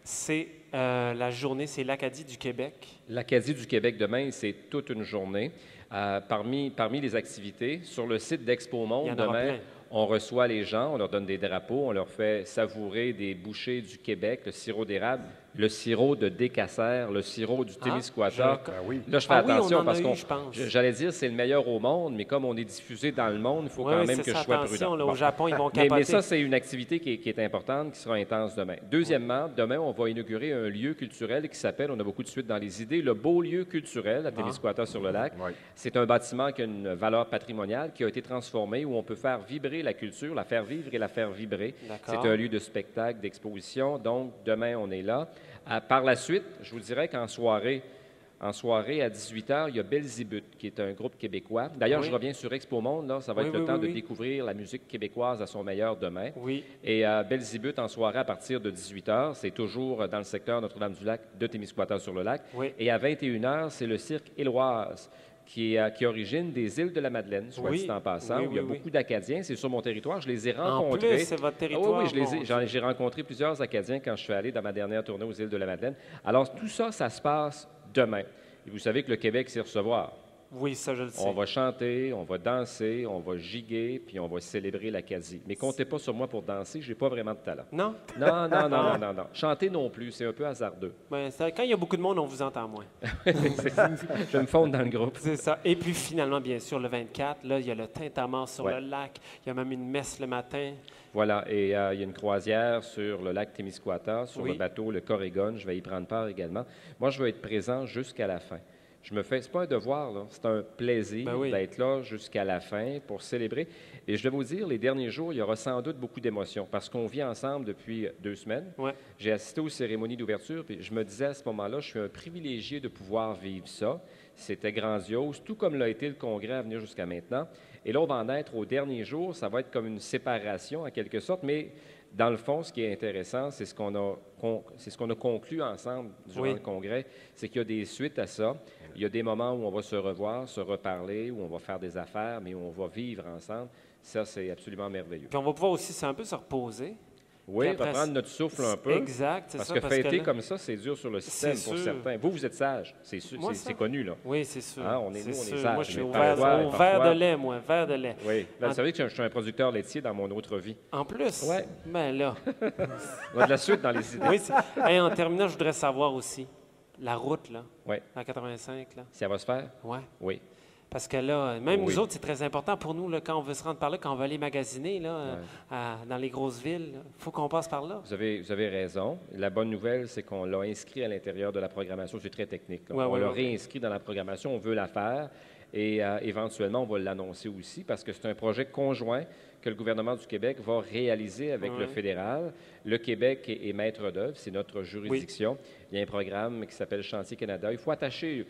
c'est la journée, c'est l'Acadie du Québec. L'Acadie du Québec, demain, c'est toute une journée. Parmi les activités, sur le site d'Expo Monde, demain, on reçoit les gens, on leur donne des drapeaux, on leur fait savourer des bouchées du Québec, le sirop d'érable, le sirop de Décasser, le sirop du Témiscouata. Là, je fais attention parce que j'allais dire c'est le meilleur au monde, mais comme on est diffusé dans le monde, il faut quand même que je sois prudent. Là, au Japon, ils vont capoter. Mais ça, c'est une activité qui est importante, qui sera intense demain. Deuxièmement, demain, on va inaugurer un lieu culturel qui s'appelle, on a beaucoup de suite dans les idées, le Beau Lieu culturel à Témiscouata-sur-le-Lac. C'est un bâtiment qui a une valeur patrimoniale, qui a été transformé, où on peut faire vibrer la culture, la faire vivre et la faire vibrer. C'est un lieu de spectacle, d'exposition. Donc, demain, on est là. Par la suite, je vous dirais qu'en soirée, à 18h, il y a Belzébuth, qui est un groupe québécois. D'ailleurs, je reviens sur Expo Monde. Là, ça va être le temps de découvrir la musique québécoise à son meilleur demain. Et Belzébuth, en soirée, à partir de 18h, c'est toujours dans le secteur Notre-Dame-du-Lac de Témiscouata-sur-le-Lac. Et à 21h, c'est le cirque Éloise, qui origine des îles de la Madeleine, soit dit en passant. Il y a beaucoup d'Acadiens. C'est sur mon territoire. Je les ai rencontrés. En plus, c'est votre territoire. J'ai rencontré plusieurs Acadiens quand je suis allé dans ma dernière tournée aux îles de la Madeleine. Alors, tout ça, ça se passe demain. Et vous savez que le Québec, c'est recevoir. Oui, ça, je le sais. On va chanter, on va danser, on va giguer, puis on va célébrer l'Acadie. Mais comptez pas sur moi pour danser, je n'ai pas vraiment de talent. Non? Non. Chanter non plus, c'est un peu hasardeux. Ben, quand il y a beaucoup de monde, on vous entend moins. Je vais me fondre dans le groupe. C'est ça. Et puis finalement, bien sûr, le 24, là, il y a le tintamarre sur le lac. Il y a même une messe le matin. Voilà, et il y a une croisière sur le lac Témiscouata, sur le bateau, le Corrigan. Je vais y prendre part également. Moi, je vais être présent jusqu'à la fin. C'est pas un devoir, là. C'est un plaisir d'être là jusqu'à la fin pour célébrer. Et je vais vous dire, les derniers jours, il y aura sans doute beaucoup d'émotions parce qu'on vit ensemble depuis 2 semaines. J'ai assisté aux cérémonies d'ouverture, puis je me disais à ce moment-là, je suis un privilégié de pouvoir vivre ça. C'était grandiose, tout comme l'a été le Congrès à venir jusqu'à maintenant. Et là, on va en être au dernier jour. Ça va être comme une séparation, en quelque sorte, mais dans le fond, ce qui est intéressant, c'est ce qu'on a conclu ensemble durant le Congrès, c'est qu'il y a des suites à ça. Il y a des moments où on va se revoir, se reparler, où on va faire des affaires, mais où on va vivre ensemble. Ça, c'est absolument merveilleux. Puis on va pouvoir aussi un peu se reposer. Oui, on va prendre notre souffle un peu. Exact, c'est ça. Parce que fêter comme ça, c'est dur sur le système pour certains. Vous êtes sage, c'est connu, là. Oui, c'est sûr. On est sage. Moi, je suis au verre de lait, moi, verre de lait. Oui. Vous savez que je suis un producteur laitier dans mon autre vie. En plus? Oui. Ben là. On a de la suite dans les idées. Oui. En terminant, je voudrais savoir aussi, la route, là, en 85, là. Si elle va se faire? Oui. Parce que là, même nous autres, c'est très important pour nous, là, quand on veut se rendre par là, quand on veut aller magasiner là, dans les grosses villes. Il faut qu'on passe par là. Vous avez raison. La bonne nouvelle, c'est qu'on l'a inscrit à l'intérieur de la programmation. C'est très technique. On l'a réinscrit dans la programmation. On veut la faire. Et éventuellement, on va l'annoncer aussi parce que c'est un projet conjoint que le gouvernement du Québec va réaliser avec le fédéral. Le Québec est maître d'œuvre, c'est notre juridiction. Il y a un programme qui s'appelle Chantier Canada. Il faut attacher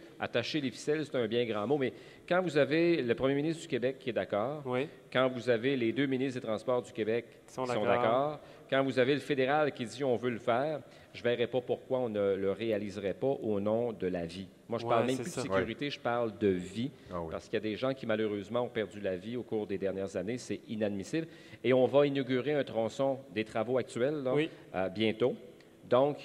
les ficelles, c'est un bien grand mot, mais quand vous avez le premier ministre du Québec qui est d'accord, quand vous avez les 2 ministres des Transports du Québec qui sont d'accord, quand vous avez le fédéral qui dit on veut le faire, je ne verrai pas pourquoi on ne le réaliserait pas au nom de la vie. Moi, je parle même plus de sécurité, je parle de vie, parce qu'il y a des gens qui, malheureusement, ont perdu la vie au cours des dernières années. C'est inadmissible. Et on va inaugurer un tronçon des travaux actuels là, bientôt. Donc,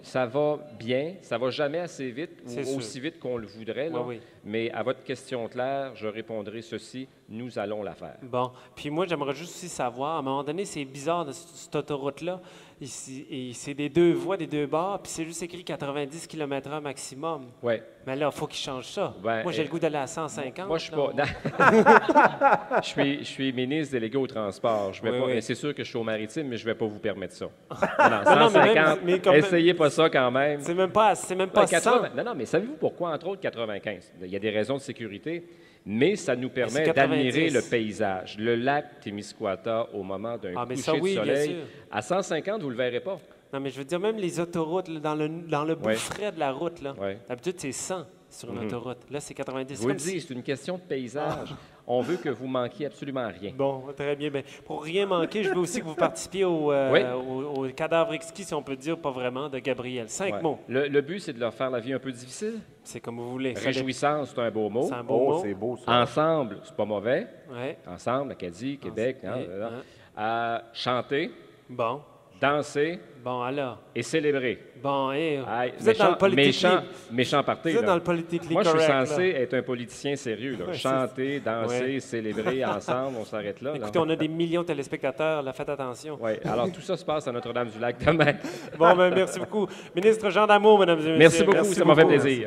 ça va bien. Ça ne va jamais assez vite ou aussi vite qu'on le voudrait. Là. Oui. Mais à votre question claire, je répondrai ceci, nous allons la faire. Bon. Puis moi, j'aimerais juste aussi savoir, à un moment donné, c'est bizarre de cette autoroute-là. C'est des 2 voies, des 2 bords, puis c'est juste écrit 90 km/h maximum. Oui. Mais là, il faut qu'ils changent ça. Ben, moi, j'ai le goût d'aller à 150. Moi, je suis pas... je suis ministre délégué au transport. Je vais pas... C'est sûr que je suis au maritime, mais je ne vais pas vous permettre ça. Non, 150, essayez pas ça quand même. C'est même pas 100. Non, mais savez-vous pourquoi, entre autres, 95? Il y a des raisons de sécurité, mais ça nous permet d'admirer le paysage. Le lac Témiscouata, au moment d'un coucher de soleil, à 150, vous ne le verrez pas. Non, mais je veux dire, même les autoroutes, là, dans le bout frais de la route, là, d'habitude, c'est 100 sur une autoroute. Là, c'est 90. Je vous le dis, c'est une question de paysage. On veut que vous manquiez absolument rien. Bon, très bien. Bien, pour rien manquer, je veux aussi que vous participiez au cadavre exquis, si on peut dire, pas vraiment, de Gabriel. 5 mots. Le but, c'est de leur faire la vie un peu difficile. C'est comme vous voulez. Réjouissance, c'est un beau mot. C'est un beau mot. C'est beau, ça. Ensemble, c'est pas mauvais. Ouais. Ensemble, Acadie, Québec. Chanter. Bon. Danser. Bon, alors. Et célébrer. Bon, vous êtes dans le politique. Méchant parti. Vous êtes dans le politique. Moi, je suis censé être un politicien sérieux. Là. Chanter, danser, célébrer ensemble, on s'arrête là. Écoutez, on a des millions de téléspectateurs, là, faites attention. Oui, alors tout ça se passe à Notre-Dame-du-Lac demain. Bon, ben, merci beaucoup. Ministre Jean D'Amour, mesdames et messieurs. Merci beaucoup, ça m'a fait plaisir.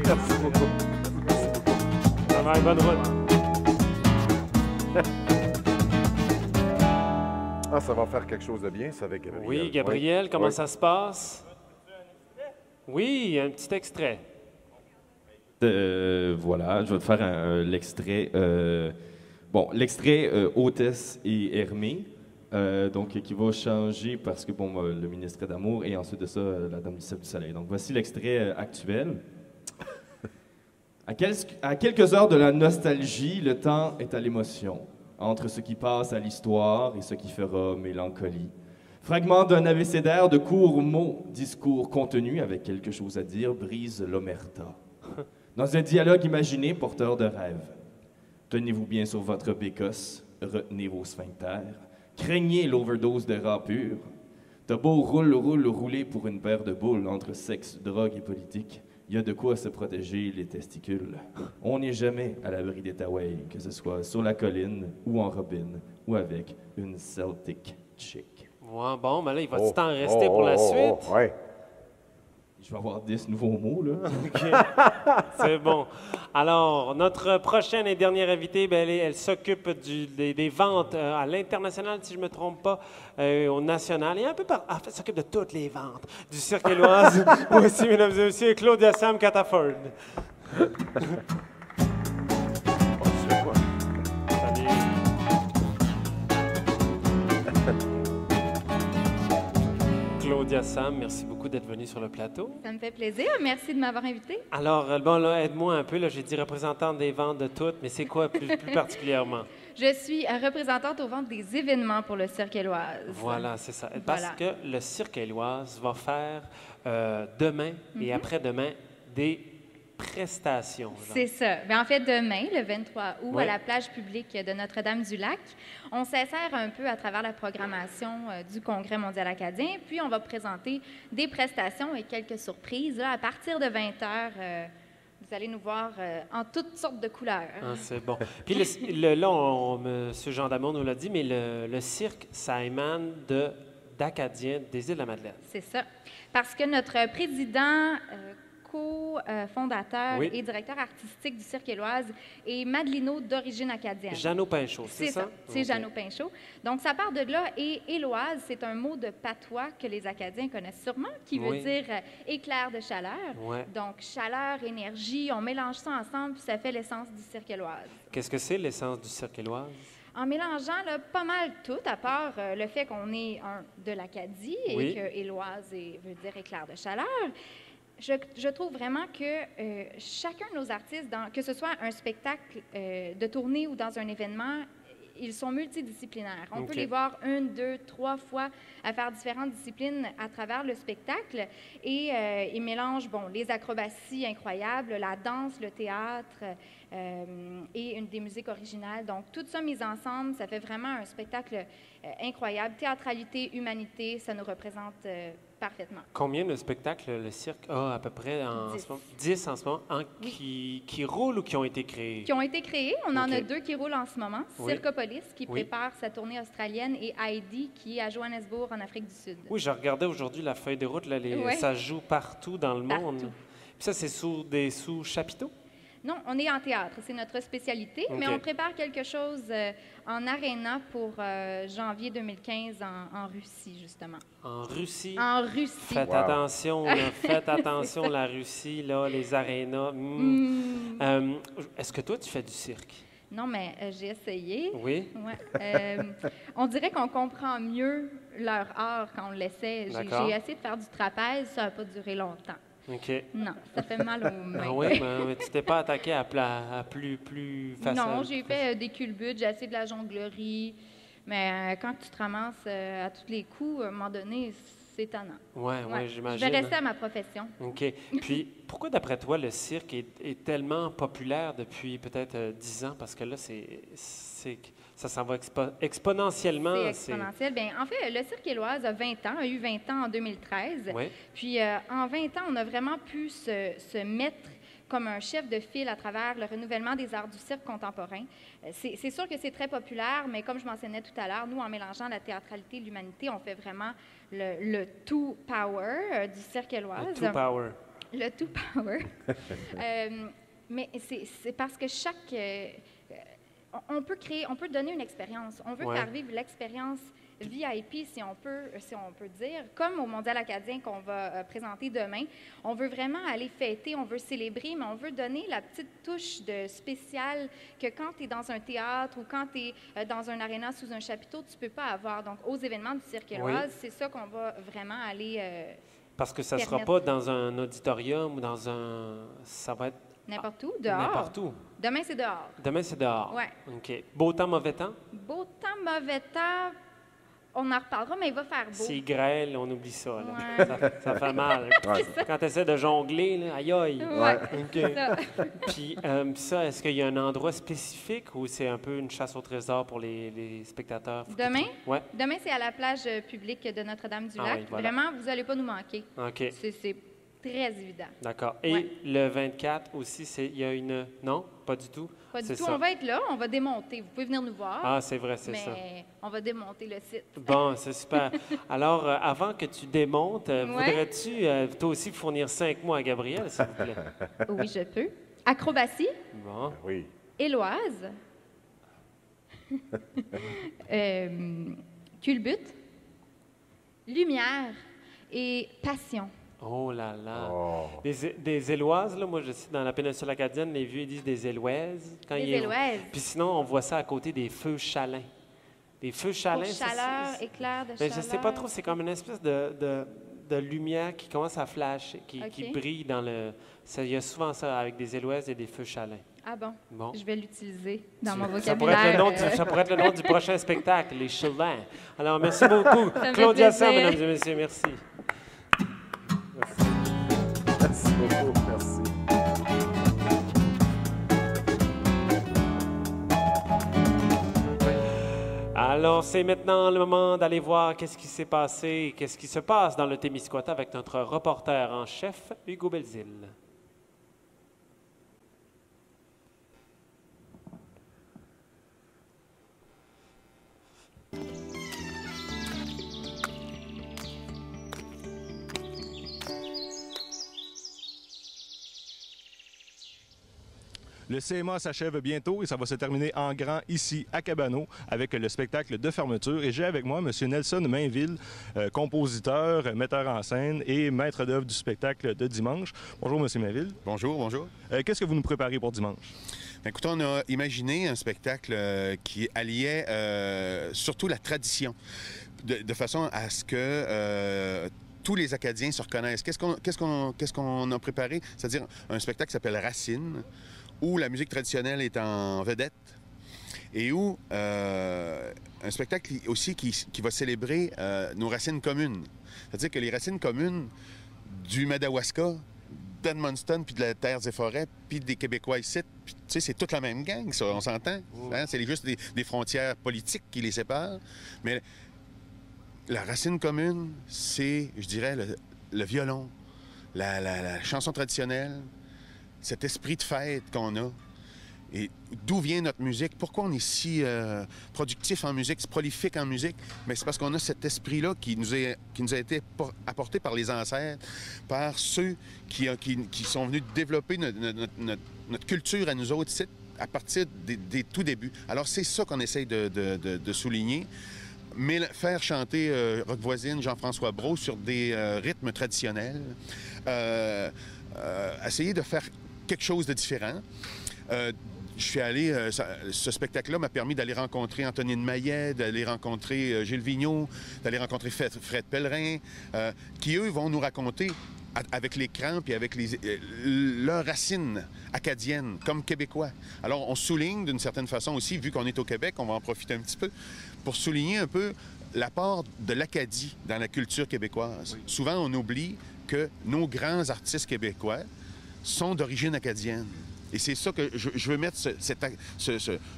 Merci beaucoup. Bonne route. Ça va faire quelque chose de bien, ça, avec Gabriel. Oui, Gabriel, comment ça se passe? Oui, un petit extrait. Voilà, je vais te faire l'extrait. L'extrait Hôtesse et Hermée, donc qui va changer parce que, le ministre d'Amour et ensuite de ça, la Dame du Ciel du Soleil. Donc, voici l'extrait actuel. À quelques heures de la nostalgie, le temps est à l'émotion. Entre ce qui passe à l'histoire et ce qui fera mélancolie. Fragment d'un abécédaire de courts mots, discours contenus avec quelque chose à dire, brise l'omerta. Dans un dialogue imaginé, porteur de rêves. Tenez-vous bien sur votre bécosse, retenez vos sphincters, craignez l'overdose de rats purs. T'as beau rouler pour une paire de boules entre sexe, drogue et politique. Il y a de quoi se protéger les testicules. On n'est jamais à l'abri des Taouais, que ce soit sur la colline ou en robine ou avec une Celtic chick. Ouais, bon, mais là, il va-tu t'en rester pour la suite? Ouais. Je vais avoir 10 nouveaux mots, là. OK. C'est bon. Alors, notre prochaine et dernière invitée, elle s'occupe des ventes à l'international, si je ne me trompe pas, au national, et un peu en fait, s'occupe de toutes les ventes du Cirque Éloise. Voici, mesdames et messieurs, Claudia Sam Cataford. Claudia Sam, merci beaucoup d'être venue sur le plateau. Ça me fait plaisir. Merci de m'avoir invité. Alors, aide-moi un peu. Là, j'ai dit représentante des ventes de toutes, mais c'est quoi plus particulièrement? Je suis représentante aux ventes des événements pour le Cirque Éloise. Voilà, c'est ça. Parce que le Cirque Éloise va faire demain et après-demain des prestations. C'est ça. Bien, en fait, demain, le 23 août, à la plage publique de Notre-Dame-du-Lac, on s'insère un peu à travers la programmation du Congrès mondial acadien, puis on va présenter des prestations et quelques surprises. Là, à partir de 20h, vous allez nous voir en toutes sortes de couleurs. Ah, c'est bon. Puis là, M. Jean D'Amour nous l'a dit, mais le cirque, ça émane d'Acadiens des Îles-de-la-Madeleine. C'est ça. Parce que notre président... co-fondateur et directeur artistique du Cirque Éloise et Madelino d'origine acadienne. Jeannot Pinchot, c'est ça? C'est Jeannot Pinchot. Donc, ça part de là. Et Éloise, c'est un mot de patois que les Acadiens connaissent sûrement, qui veut dire éclair de chaleur. Donc, chaleur, énergie, on mélange ça ensemble, puis ça fait l'essence du Cirque Éloise. Qu'est-ce que c'est l'essence du Cirque Éloise? En mélangeant là, pas mal tout, à part le fait qu'on est de l'Acadie et que Éloise veut dire éclair de chaleur. Je trouve vraiment que chacun de nos artistes, que ce soit un spectacle de tournée ou dans un événement, ils sont multidisciplinaires. On peut les voir 1, 2, 3 fois à faire différentes disciplines à travers le spectacle et ils mélangent les acrobaties incroyables, la danse, le théâtre, et des musiques originales. Donc, tout ça mis ensemble, ça fait vraiment un spectacle incroyable. Théâtralité, humanité, ça nous représente parfaitement. Combien de spectacles le cirque a à peu près en 10. ce moment? 10 en ce moment, qui roulent ou qui ont été créés? Qui ont été créés. On en a 2 qui roulent en ce moment. Oui. Circopolis, qui prépare sa tournée australienne, et Heidi, qui est à Johannesburg, en Afrique du Sud. Oui, je regardais aujourd'hui la feuille de route. Là, ça joue partout dans le monde. Puis ça, c'est sous chapiteaux? Non, on est en théâtre, c'est notre spécialité, mais on prépare quelque chose en aréna pour janvier 2015 en Russie, justement. En Russie? En Russie. Faites attention, là, faites attention, la Russie, là, les arénas. Est-ce que toi, tu fais du cirque? Non, mais j'ai essayé. Oui? Ouais. On dirait qu'on comprend mieux leur art quand on l'essaie. J'ai essayé de faire du trapèze, ça n'a pas duré longtemps. OK. Non, ça fait mal aux mains. Ah oui, mais tu t'es pas attaqué à plus facile? Non, j'ai fait des culbutes, j'ai essayé de la jonglerie, mais quand tu te ramasses à tous les coups, à un moment donné, c'est étonnant. Oui, j'imagine. Je vais rester à ma profession. OK. Puis, pourquoi, d'après toi, le cirque est tellement populaire depuis peut-être 10 ans? Parce que là, ça s'en va exponentiellement. C'est exponentiel. Bien, en fait, le Cirque Éloise a 20 ans, a eu 20 ans en 2013. Oui. Puis, en 20 ans, on a vraiment pu se mettre comme un chef de file à travers le renouvellement des arts du cirque contemporain. C'est sûr que c'est très populaire, mais comme je mentionnais tout à l'heure, nous, en mélangeant la théâtralité et l'humanité, on fait vraiment le two power du Cirque Éloise. Le two power. Le two power. Mais c'est parce que on peut donner une expérience. On veut faire vivre l'expérience VIP, si on peut dire, comme au Mondial acadien qu'on va présenter demain. On veut vraiment aller fêter, on veut célébrer, mais on veut donner la petite touche de spécial que quand tu es dans un théâtre ou quand tu es dans un aréna sous un chapiteau, tu ne peux pas avoir. Donc, aux événements du Cirque Éloise, c'est ça qu'on va vraiment aller parce que ça ne sera pas dans un auditorium ou dans un... Ça va être... N'importe où, dehors. N'importe où. Demain, c'est dehors. Demain, c'est dehors. Oui. OK. Beau temps, mauvais temps? Beau temps, mauvais temps, on en reparlera, mais il va faire beau. S'il grêle, on oublie ça. Là. Ça fait mal. Quand tu essaies de jongler, là, aïe aïe. Puis ça, est-ce qu'il y a un endroit spécifique ou c'est un peu une chasse au trésor pour les spectateurs? Demain? Ouais. Demain, c'est à la plage publique de Notre-Dame-du-Lac. Vraiment, vous n'allez pas nous manquer. OK. C'est très évident. D'accord. Et le 24 aussi, il y a une... Non? Pas du tout? Pas du tout. Ça. On va être là, on va démonter. Vous pouvez venir nous voir. Ah, c'est vrai, c'est ça. Mais on va démonter le site. Bon, c'est super. Alors, avant que tu démontes, voudrais-tu toi aussi fournir 5 mots à Gabrielle, s'il vous plaît? Oui, je peux. Acrobatie. Bon. Oui. Éloise. Culbute. Lumière et passion. Oh là là! Oh. Des Éloises, là, moi je suis dans la péninsule acadienne, les vieux ils disent des Éloises. Des Éloises. Puis sinon, on voit ça à côté des feux chalins. Des feux chalins. Chaleur, éclair de chaleur. Mais je ne sais pas trop, c'est comme une espèce de lumière qui commence à flasher, qui brille dans le... Il y a souvent ça avec des Éloises et des feux chalins. Ah bon? Je vais l'utiliser dans mon vocabulaire. Ça pourrait être le nom du prochain spectacle, les chalins. Alors, merci beaucoup. Claudia Sam, mesdames et messieurs, merci. Merci beaucoup, merci. Alors, c'est maintenant le moment d'aller voir qu'est-ce qui s'est passé, qu'est-ce qui se passe dans le Témiscouata avec notre reporter en chef, Hugo Belzile. Le CMA s'achève bientôt et ça va se terminer en grand ici à Cabano avec le spectacle de fermeture. Et j'ai avec moi M. Nelson Mainville, compositeur, metteur en scène et maître d'œuvre du spectacle de dimanche. Bonjour M. Mainville. Bonjour, bonjour. Qu'est-ce que vous nous préparez pour dimanche? Écoutez, on a imaginé un spectacle qui alliait surtout la tradition, de façon à ce que... tous les Acadiens se reconnaissent. Qu'est-ce qu'on a préparé? C'est-à-dire un spectacle qui s'appelle Racine, où la musique traditionnelle est en vedette et où un spectacle aussi qui va célébrer nos racines communes. C'est-à-dire que les racines communes du Madawaska, d'Edmundston, puis de la Terre des Forêts, puis des Québécois ici. Tu sais, c'est toute la même gang, ça, on s'entend. Hein? C'est juste des frontières politiques qui les séparent. Mais la racine commune, c'est, je dirais, le violon, la chanson traditionnelle, cet esprit de fête qu'on a. Et d'où vient notre musique? Pourquoi on est si productif en musique, si prolifique en musique? Mais c'est parce qu'on a cet esprit-là qui nous a été apporté par les ancêtres, par ceux qui sont venus développer notre culture à nous autres ici, à partir des tout débuts. Alors, c'est ça qu'on essaye de souligner. Mais faire chanter Rock Voisine, Jean-François Brault sur des rythmes traditionnels, essayer de faire quelque chose de différent. Je suis allé, ce spectacle-là m'a permis d'aller rencontrer Antonine Maillet, d'aller rencontrer Gilles Vigneault, d'aller rencontrer Fred Pellerin, qui, eux, vont nous raconter avec les crampes et avec leurs racines acadiennes, comme québécois. Alors, on souligne d'une certaine façon aussi, vu qu'on est au Québec, on va en profiter un petit peu, pour souligner un peu l'apport de l'Acadie dans la culture québécoise. Oui. Souvent, on oublie que nos grands artistes québécois sont d'origine acadienne. Et c'est ça que je veux mettre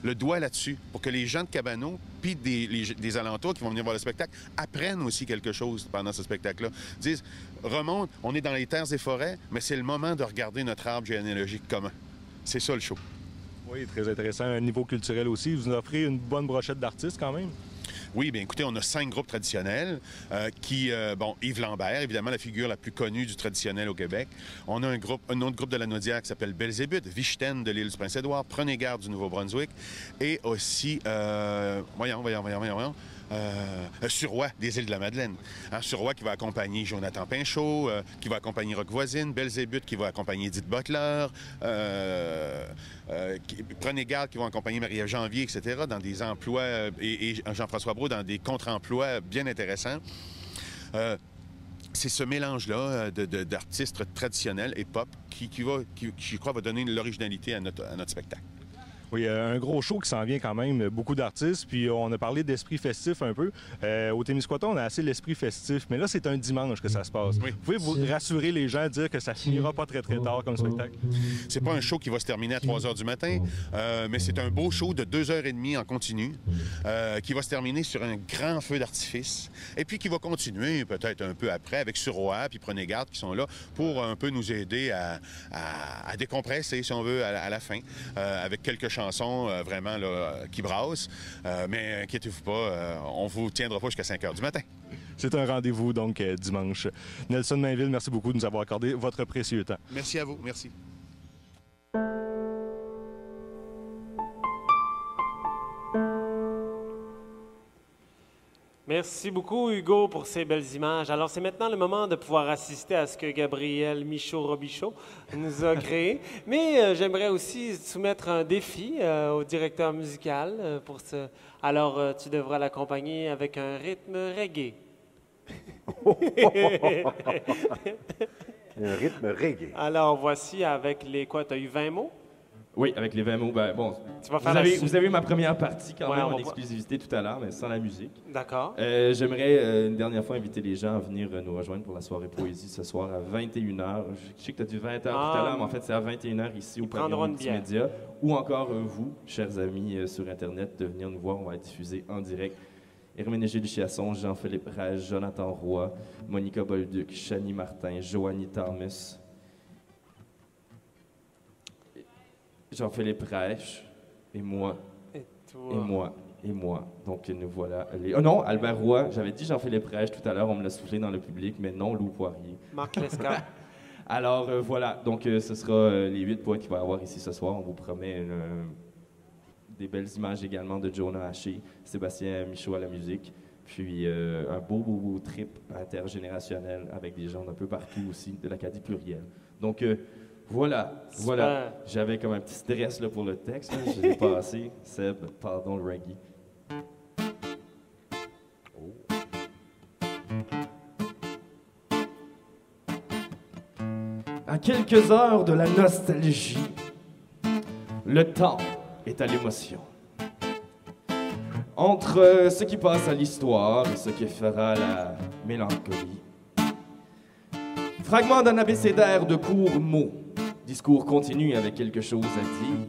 le doigt là-dessus, pour que les gens de Cabano, puis des alentours qui vont venir voir le spectacle, apprennent aussi quelque chose pendant ce spectacle-là. Disent, remonte, on est dans les terres et forêts, mais c'est le moment de regarder notre arbre généalogique commun. C'est ça le show. Oui, très intéressant. Un niveau culturel aussi. Vous nous offrez une bonne brochette d'artistes quand même? Oui, bien écoutez, on a 5 groupes traditionnels bon, Yves Lambert, évidemment la figure la plus connue du traditionnel au Québec. On a un autre groupe de la Naudière qui s'appelle Belzébuth, Vichten de l'île du Prince-Édouard, Prenez garde du Nouveau-Brunswick et aussi, Suroît des îles de la Madeleine. Hein, Suroît qui va accompagner Jonathan Pinchot, qui va accompagner Rock Voisine, Belzébuth qui va accompagner Edith Butler, Prenez garde qui vont accompagner Marie-Ève Janvier, etc., dans des emplois, et Jean-François Brault dans des contre-emplois bien intéressants. C'est ce mélange-là d'artistes traditionnels et pop qui, je crois, va donner l'originalité à notre spectacle. Oui, un gros show qui s'en vient quand même, beaucoup d'artistes, puis on a parlé d'esprit festif un peu. Au Témiscouata, on a assez l'esprit festif, mais là, c'est un dimanche que ça se passe. Oui. Vous pouvez vous rassurer les gens, dire que ça finira pas très, très tard comme spectacle? C'est pas un show qui va se terminer à 3 h du matin, mais c'est un beau show de 2 h 30 en continu, qui va se terminer sur un grand feu d'artifice, et puis qui va continuer peut-être un peu après avec Suroît puis Prenez garde qui sont là pour un peu nous aider à décompresser, si on veut, à la fin, avec quelques chansons vraiment là, qui brassent. Mais inquiétez-vous pas, on vous tiendra pas jusqu'à 5 h du matin. C'est un rendez-vous donc dimanche. Nelson Mainville, merci beaucoup de nous avoir accordé votre précieux temps. Merci à vous. Merci. Merci beaucoup, Hugo, pour ces belles images. Alors, c'est maintenant le moment de pouvoir assister à ce que Gabriel Michaud-Robichaud nous a créé. Mais j'aimerais aussi soumettre un défi au directeur musical pour ce... Alors, tu devras l'accompagner avec un rythme reggae. Un rythme reggae. Alors, voici avec les... Quoi, tu as eu 20 mots? Oui, avec les 20 mots. Ben, bon, vous avez eu ma première partie quand même en exclusivité tout à l'heure, mais sans la musique. D'accord. J'aimerais une dernière fois inviter les gens à venir nous rejoindre pour la soirée poésie ce soir à 21h. Je sais que tu as dit 20h tout à l'heure, mais en fait, c'est à 21h ici au pavillon multimédia. Ou encore vous, chers amis sur Internet, de venir nous voir. On va être diffusé en direct. Herménégilde Chiasson, Jean-Philippe Rage, Jonathan Roy, Monica Bolduc, Chani Martin, Joanie Thomas, Jean-Philippe Rêche, et moi, et moi. Donc, nous voilà. Oh non, Albert Roy. J'avais dit Jean-Philippe Rêche tout à l'heure, on me l'a soufflé dans le public, mais non, Lou Poirier. Marc Lesca. Alors, voilà. Donc, ce sera les 8 poètes qu'il va y avoir ici ce soir. On vous promet des belles images également de Jonah Haché, Sébastien Michaud à la musique, puis un beau trip intergénérationnel avec des gens d'un peu partout aussi, de l'Acadie plurielle. Donc, voilà. J'avais comme un petit stress là, pour le texte. Là. Je l'ai passé. Seb, pardon le reggae. À quelques heures de la nostalgie, le temps est à l'émotion. Entre ce qui passe à l'histoire et ce qui fera la mélancolie, Fragment d'un abécédaire de courts mots. Discours continu avec quelque chose à dire.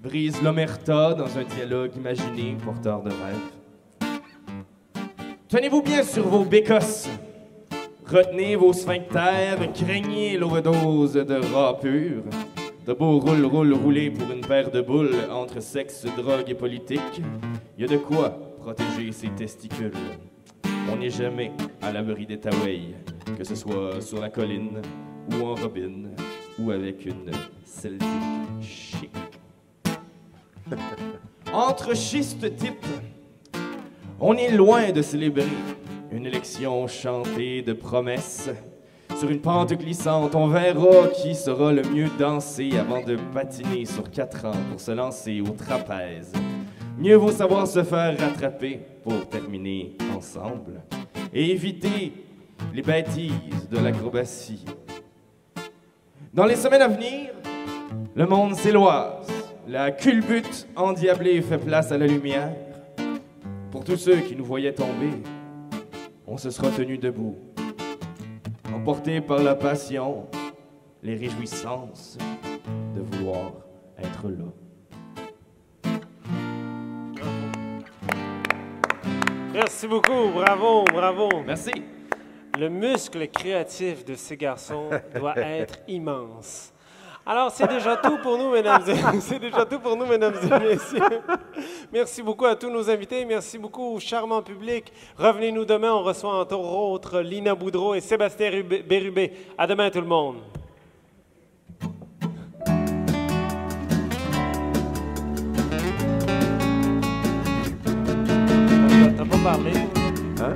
Brise l'omerta dans un dialogue imaginé, porteur de rêve. Tenez-vous bien sur vos bécosses. Retenez vos sphincters, craignez l'overdose de rats purs. De beaux roulés pour une paire de boules entre sexe, drogue et politique. Y a de quoi protéger ses testicules. On n'est jamais à l'abri des Tawai, que ce soit sur la colline, ou en robine, ou avec une Celtic chic. Entre schistes types, on est loin de célébrer une élection chantée de promesses. Sur une pente glissante, on verra qui sera le mieux dansé avant de patiner sur 4 ans pour se lancer au trapèze. Mieux vaut savoir se faire rattraper pour terminer ensemble et éviter les bêtises de l'acrobatie. Dans les semaines à venir, le monde s'éloise. La culbute endiablée fait place à la lumière. Pour tous ceux qui nous voyaient tomber, on se sera tenu debout, emportés par la passion, les réjouissances de vouloir être là. Merci beaucoup, bravo, bravo. Merci. Le muscle créatif de ces garçons doit être immense. Alors, c'est déjà tout pour nous, mesdames et messieurs. Merci beaucoup à tous nos invités. Merci beaucoup au charmant public. Revenez-nous demain. On reçoit entre autres Lina Boudreau et Sébastien Bérubé. À demain, tout le monde. T'as pas parlé? Hein?